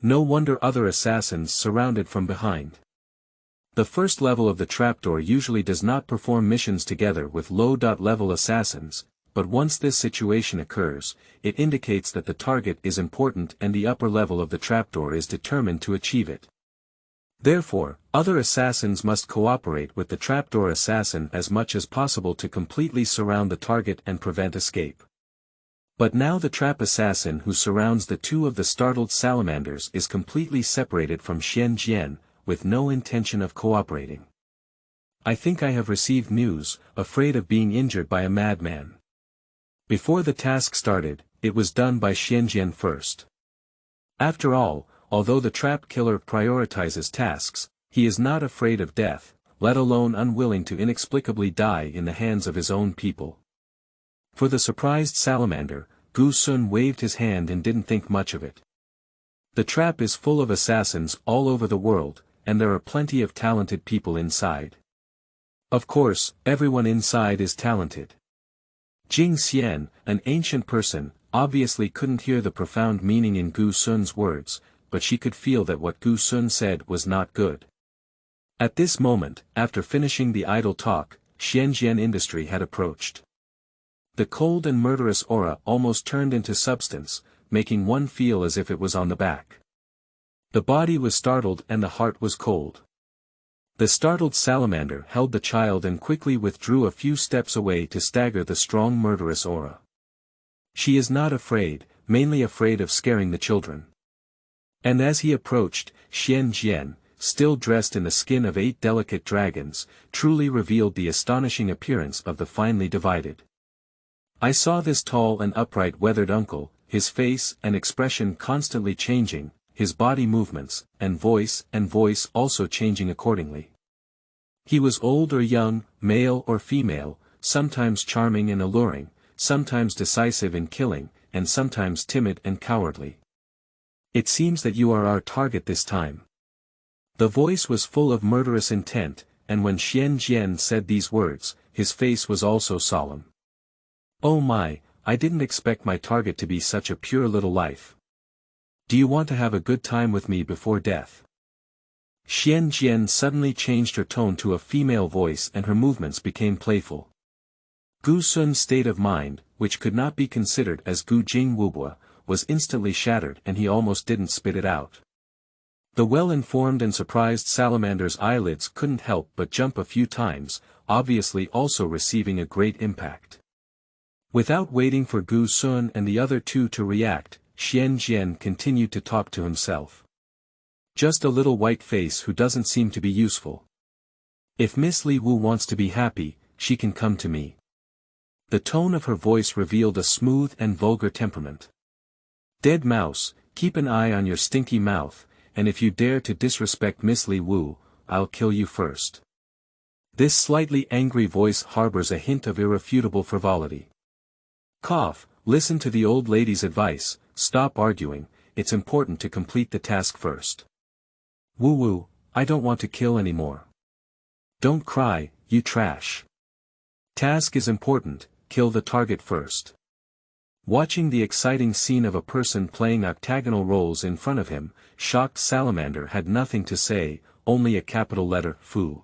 No wonder other assassins surrounded from behind. The first level of the trapdoor usually does not perform missions together with low-level assassins, but once this situation occurs, it indicates that the target is important and the upper level of the trapdoor is determined to achieve it. Therefore, other assassins must cooperate with the trapdoor assassin as much as possible to completely surround the target and prevent escape. But now the trap assassin who surrounds the 2 of the startled salamanders is completely separated from Xian Jian, with no intention of cooperating. I think I have received news, afraid of being injured by a madman. Before the task started, it was done by Jian first. After all, although the trap killer prioritizes tasks, he is not afraid of death, let alone unwilling to inexplicably die in the hands of his own people. For the surprised salamander, Xuan waved his hand and didn't think much of it. The trap is full of assassins all over the world, and there are plenty of talented people inside. Of course, everyone inside is talented. Xian, an ancient person, obviously couldn't hear the profound meaning in Xuan's words, but she could feel that what Xuan said was not good. At this moment, after finishing the idle talk, Jian industry had approached. The cold and murderous aura almost turned into substance, making one feel as if it was on the back. The body was startled and the heart was cold. The startled salamander held the child and quickly withdrew a few steps away to stagger the strong murderous aura. She is not afraid, mainly afraid of scaring the children. And as he approached, Jian, still dressed in the skin of 8 delicate dragons, truly revealed the astonishing appearance of the finely divided. I saw this tall and upright weathered uncle, his face and expression constantly changing, his body movements, and voice also changing accordingly. He was old or young, male or female, sometimes charming and alluring, sometimes decisive in killing, and sometimes timid and cowardly. It seems that you are our target this time. The voice was full of murderous intent, and when Jian said these words, his face was also solemn. Oh my, I didn't expect my target to be such a pure little life. Do you want to have a good time with me before death? Jian suddenly changed her tone to a female voice and her movements became playful. Xuan's state of mind, which could not be considered as Gu Jing Wubua, was instantly shattered and he almost didn't spit it out. The well-informed and surprised salamander's eyelids couldn't help but jump a few times, obviously also receiving a great impact. Without waiting for Xuan and the other two to react, Jian continued to talk to himself. Just a little white face who doesn't seem to be useful. If Miss Li Wu wants to be happy, she can come to me. The tone of her voice revealed a smooth and vulgar temperament. Dead mouse, keep an eye on your stinky mouth, and if you dare to disrespect Miss Li Wu, I'll kill you first. This slightly angry voice harbors a hint of irrefutable frivolity. Cough, listen to the old lady's advice, stop arguing, it's important to complete the task first. Woo, I don't want to kill anymore. Don't cry, you trash. Task is important, kill the target first. Watching the exciting scene of a person playing octagonal roles in front of him, shocked salamander had nothing to say, only a capital letter, fu.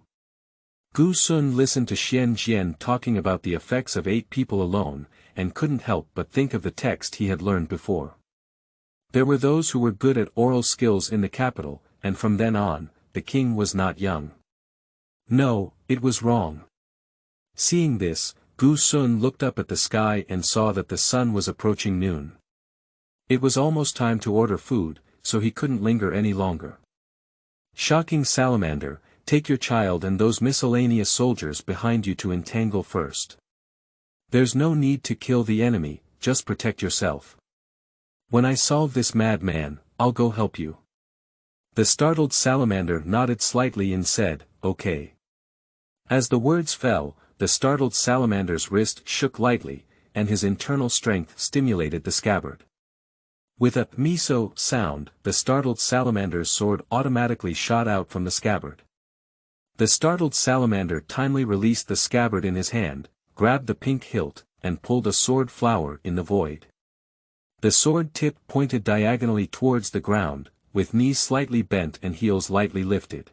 Xuan listened to Jian talking about the effects of 8 people alone, and couldn't help but think of the text he had learned before. There were those who were good at oral skills in the capital, and from then on, the king was not young. No, it was wrong. Seeing this, Xuan looked up at the sky and saw that the sun was approaching noon. It was almost time to order food, so he couldn't linger any longer. Shocking salamander, take your child and those miscellaneous soldiers behind you to entangle first. There's no need to kill the enemy, just protect yourself. When I solve this madman, I'll go help you. The startled salamander nodded slightly and said, okay. As the words fell, the startled salamander's wrist shook lightly, and his internal strength stimulated the scabbard. With a miso sound, the startled salamander's sword automatically shot out from the scabbard. The startled salamander timely released the scabbard in his hand, grabbed the pink hilt, and pulled a sword flower in the void. The sword tip pointed diagonally towards the ground, with knees slightly bent and heels lightly lifted.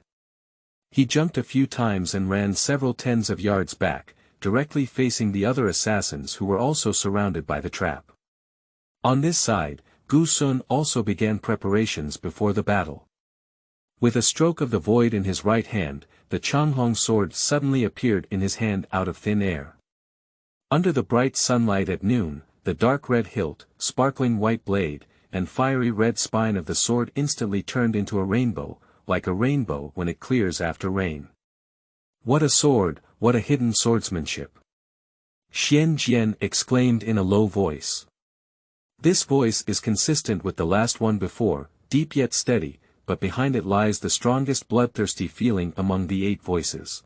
He jumped a few times and ran several tens of yards back, directly facing the other assassins who were also surrounded by the trap. On this side, Xuan also began preparations before the battle. With a stroke of the void in his right hand, the Changhong sword suddenly appeared in his hand out of thin air. Under the bright sunlight at noon, the dark red hilt, sparkling white blade, and fiery red spine of the sword instantly turned into a rainbow, like a rainbow when it clears after rain. What a sword, what a hidden swordsmanship! Jian exclaimed in a low voice. This voice is consistent with the last one before, deep yet steady, but behind it lies the strongest bloodthirsty feeling among the 8 voices.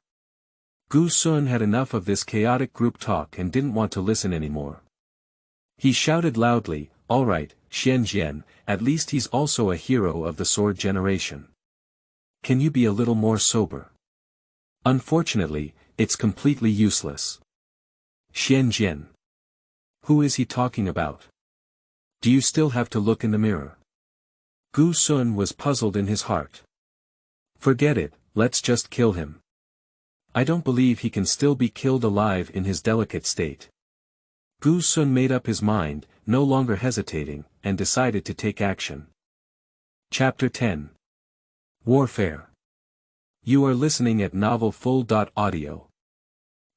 Xuan had enough of this chaotic group talk and didn't want to listen anymore. He shouted loudly, "All right, Jian, at least he's also a hero of the sword generation. Can you be a little more sober? Unfortunately, it's completely useless." Jian. Who is he talking about? Do you still have to look in the mirror? Xuan was puzzled in his heart. Forget it, let's just kill him. I don't believe he can still be killed alive in his delicate state. Xuan made up his mind, no longer hesitating, and decided to take action. Chapter 10. Warfare. You are listening at novelfull.audio.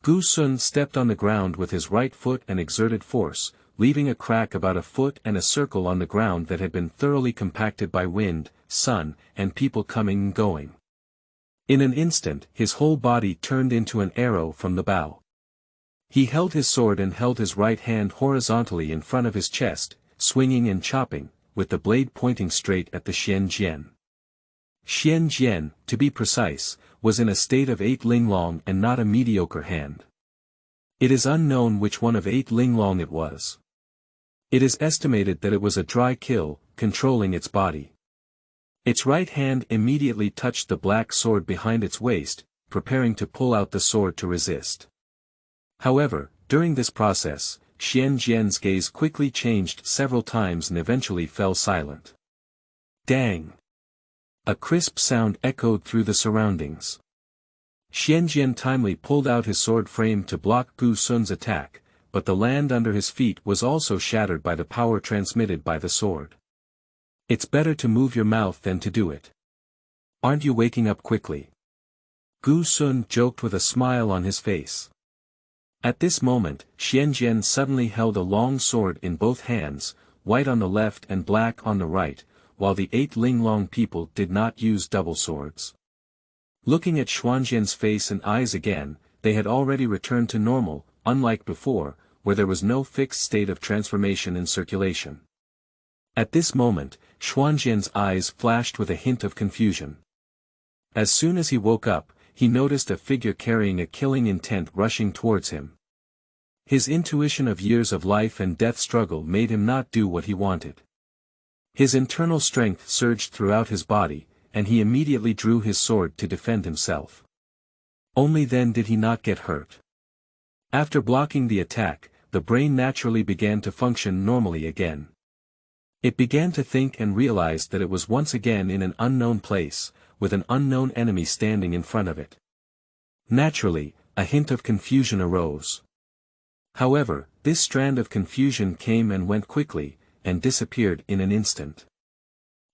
Xuan stepped on the ground with his right foot and exerted force, leaving a crack about a foot and a circle on the ground that had been thoroughly compacted by wind, sun, and people coming and going. In an instant his whole body turned into an arrow from the bow. He held his sword and held his right hand horizontally in front of his chest, swinging and chopping, with the blade pointing straight at the Jian. Jian, to be precise, was in a state of 8 linglong and not a mediocre hand. It is unknown which one of 8 linglong it was. It is estimated that it was a dry kill, controlling its body. Its right hand immediately touched the black sword behind its waist, preparing to pull out the sword to resist. However, during this process, Jian's gaze quickly changed several times and eventually fell silent. Dang! A crisp sound echoed through the surroundings. Jian timely pulled out his sword frame to block Xuan's attack, but the land under his feet was also shattered by the power transmitted by the sword. It's better to move your mouth than to do it. Aren't you waking up quickly? Xuan joked with a smile on his face. At this moment, Jian suddenly held a long sword in both hands, white on the left and black on the right, while the 8 linglong people did not use double swords. Looking at Xuan's face and eyes again, they had already returned to normal, unlike before, where there was no fixed state of transformation in circulation. At this moment, Xuan's eyes flashed with a hint of confusion. As soon as he woke up, he noticed a figure carrying a killing intent rushing towards him. His intuition of years of life and death struggle made him not do what he wanted. His internal strength surged throughout his body, and he immediately drew his sword to defend himself. Only then did he not get hurt. After blocking the attack, the brain naturally began to function normally again. It began to think and realized that it was once again in an unknown place, with an unknown enemy standing in front of it. Naturally, a hint of confusion arose. However, this strand of confusion came and went quickly, and disappeared in an instant.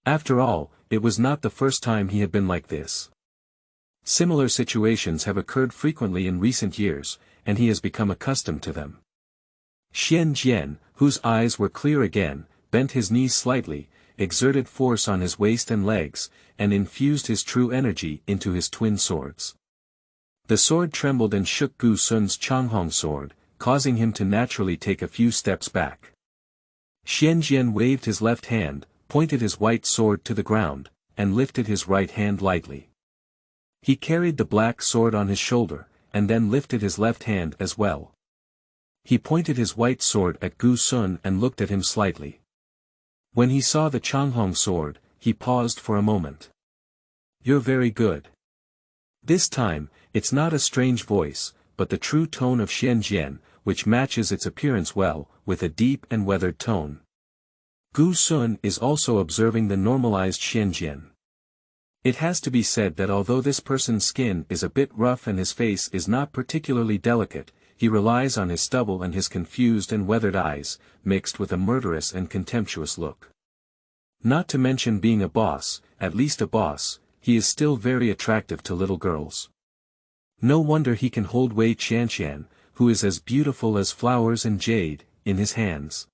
After all, it was not the first time he had been like this. Similar situations have occurred frequently in recent years, and he has become accustomed to them. Jian, whose eyes were clear again, bent his knees slightly, exerted force on his waist and legs, and infused his true energy into his twin swords. The sword trembled and shook Xuan's Changhong sword, causing him to naturally take a few steps back. Jian waved his left hand, pointed his white sword to the ground, and lifted his right hand lightly. He carried the black sword on his shoulder, and then lifted his left hand as well. He pointed his white sword at Xuan and looked at him slightly. When he saw the Changhong sword, he paused for a moment. "You're very good." This time, it's not a strange voice, but the true tone of Jian, which matches its appearance well, with a deep and weathered tone. Xuan is also observing the normalized Jian. It has to be said that although this person's skin is a bit rough and his face is not particularly delicate, he relies on his stubble and his confused and weathered eyes, mixed with a murderous and contemptuous look. Not to mention being a boss, at least a boss, he is still very attractive to little girls. No wonder he can hold Wei Qian, who is as beautiful as flowers and jade, in his hands.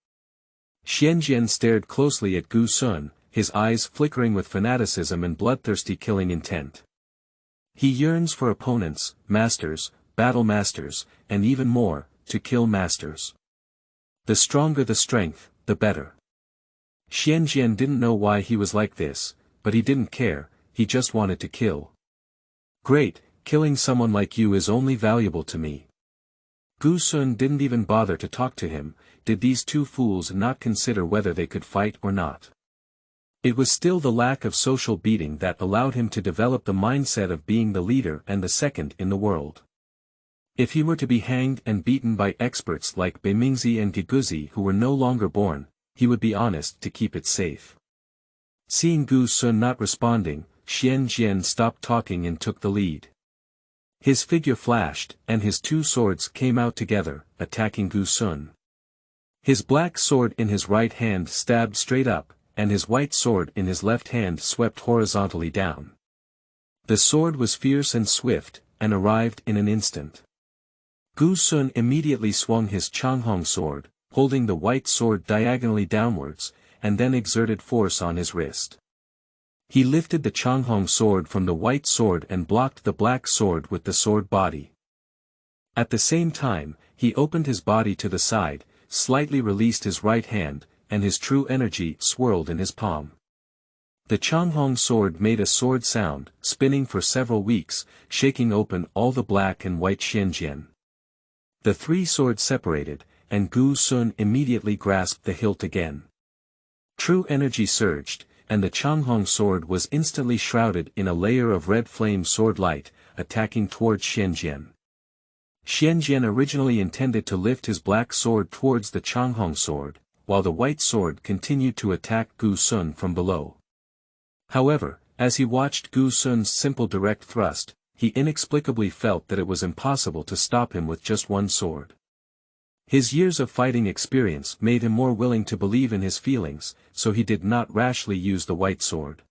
Jian stared closely at Xuan, his eyes flickering with fanaticism and bloodthirsty killing intent. He yearns for opponents, masters, battle masters, and even more, to kill masters. The stronger the strength, the better. Jian didn't know why he was like this, but he didn't care, he just wanted to kill. Great, killing someone like you is only valuable to me. Xuan didn't even bother to talk to him. Did these two fools not consider whether they could fight or not? It was still the lack of social beating that allowed him to develop the mindset of being the leader and the second in the world. If he were to be hanged and beaten by experts like Beimingzi and Giguzi who were no longer born, he would be honest to keep it safe. Seeing Xuan not responding, Jian stopped talking and took the lead. His figure flashed, and his two swords came out together, attacking Xuan. His black sword in his right hand stabbed straight up, and his white sword in his left hand swept horizontally down. The sword was fierce and swift, and arrived in an instant. Xuan immediately swung his Changhong sword, holding the white sword diagonally downwards, and then exerted force on his wrist. He lifted the Changhong sword from the white sword and blocked the black sword with the sword body. At the same time, he opened his body to the side, slightly released his right hand, and his true energy swirled in his palm. The Changhong sword made a sword sound, spinning for several weeks, shaking open all the black and white Jian. The three swords separated, and Xuan immediately grasped the hilt again. True energy surged, and the Changhong sword was instantly shrouded in a layer of red flame sword light, attacking towards Jian. Jian originally intended to lift his black sword towards the Changhong sword, while the white sword continued to attack Xuan from below. However, as he watched Xuan's simple direct thrust, he inexplicably felt that it was impossible to stop him with just one sword. His years of fighting experience made him more willing to believe in his feelings, so he did not rashly use the white sword.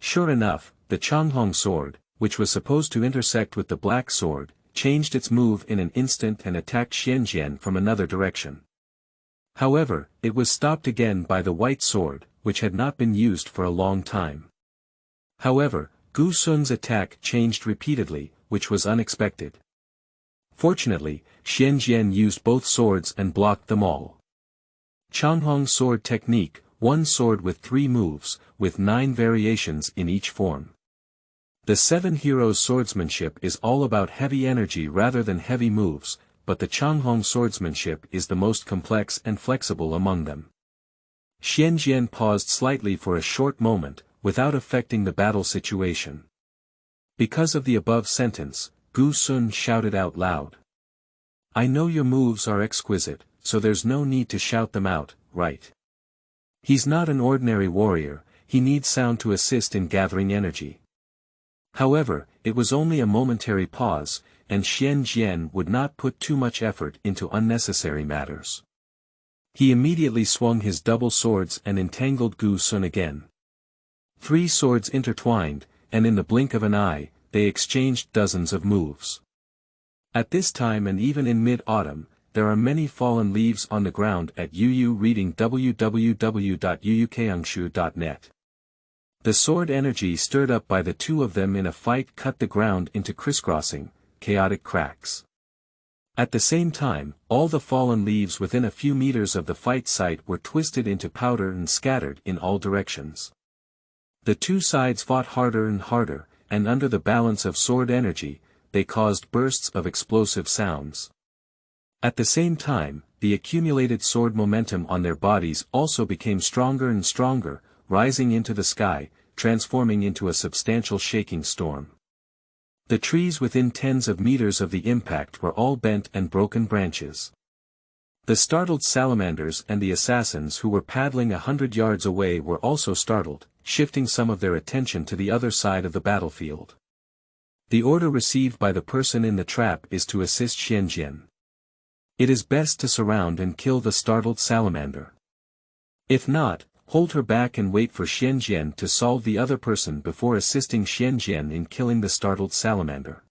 Sure enough, the Changhong sword, which was supposed to intersect with the black sword, changed its move in an instant and attacked Jian from another direction. However, it was stopped again by the white sword, which had not been used for a long time. However, Xuan's attack changed repeatedly, which was unexpected. Fortunately, Jian used both swords and blocked them all. Changhong sword technique, one sword with 3 moves, with 9 variations in each form. The 7 heroes' swordsmanship is all about heavy energy rather than heavy moves, but the Changhong swordsmanship is the most complex and flexible among them. Jian paused slightly for a short moment, without affecting the battle situation. Because of the above sentence, Xuan shouted out loud. I know your moves are exquisite, so there's no need to shout them out, right? He's not an ordinary warrior, he needs sound to assist in gathering energy. However, it was only a momentary pause, and Jian would not put too much effort into unnecessary matters. He immediately swung his double swords and entangled Xuan again. 3 swords intertwined, and in the blink of an eye, they exchanged dozens of moves. At this time and even in mid-autumn, there are many fallen leaves on the ground at UU reading www.uukangshu.net. The sword energy stirred up by the two of them in a fight cut the ground into crisscrossing, chaotic cracks. At the same time, all the fallen leaves within a few meters of the fight site were twisted into powder and scattered in all directions. The two sides fought harder and harder, and under the balance of sword energy, they caused bursts of explosive sounds. At the same time, the accumulated sword momentum on their bodies also became stronger and stronger, rising into the sky, transforming into a substantial shaking storm. The trees within tens of meters of the impact were all bent and broken branches. The startled salamanders and the assassins who were paddling 100 yards away were also startled, shifting some of their attention to the other side of the battlefield. The order received by the person in the trap is to assist Jian. It is best to surround and kill the startled salamander. If not, hold her back and wait for Jian to solve the other person before assisting Jian in killing the startled salamander.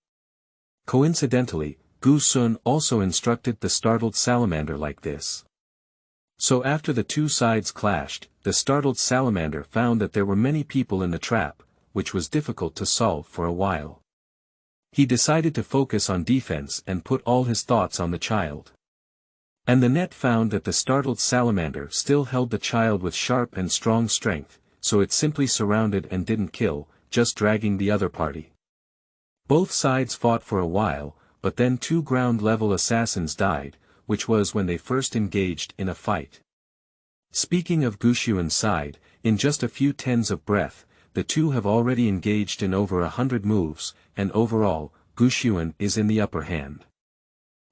Coincidentally, Xuan also instructed the startled salamander like this. So after the two sides clashed, the startled salamander found that there were many people in the trap, which was difficult to solve for a while. He decided to focus on defense and put all his thoughts on the child. And the net found that the startled salamander still held the child with sharp and strong strength, so it simply surrounded and didn't kill, just dragging the other party. Both sides fought for a while, but then two ground-level assassins died, which was when they first engaged in a fight. Speaking of Xuan's side, in just a few tens of breath, the two have already engaged in over 100 moves, and overall, Xuan is in the upper hand.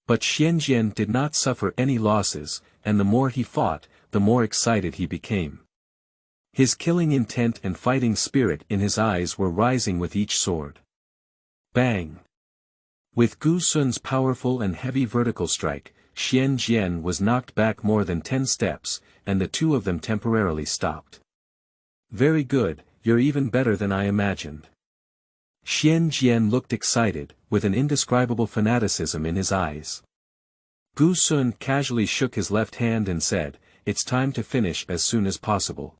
But Jian did not suffer any losses, and the more he fought, the more excited he became. His killing intent and fighting spirit in his eyes were rising with each sword. Bang! With Xuan's powerful and heavy vertical strike, Jian was knocked back more than 10 steps, and the two of them temporarily stopped. Very good, you're even better than I imagined. Jian looked excited, with an indescribable fanaticism in his eyes. Xuan casually shook his left hand and said, "It's time to finish as soon as possible."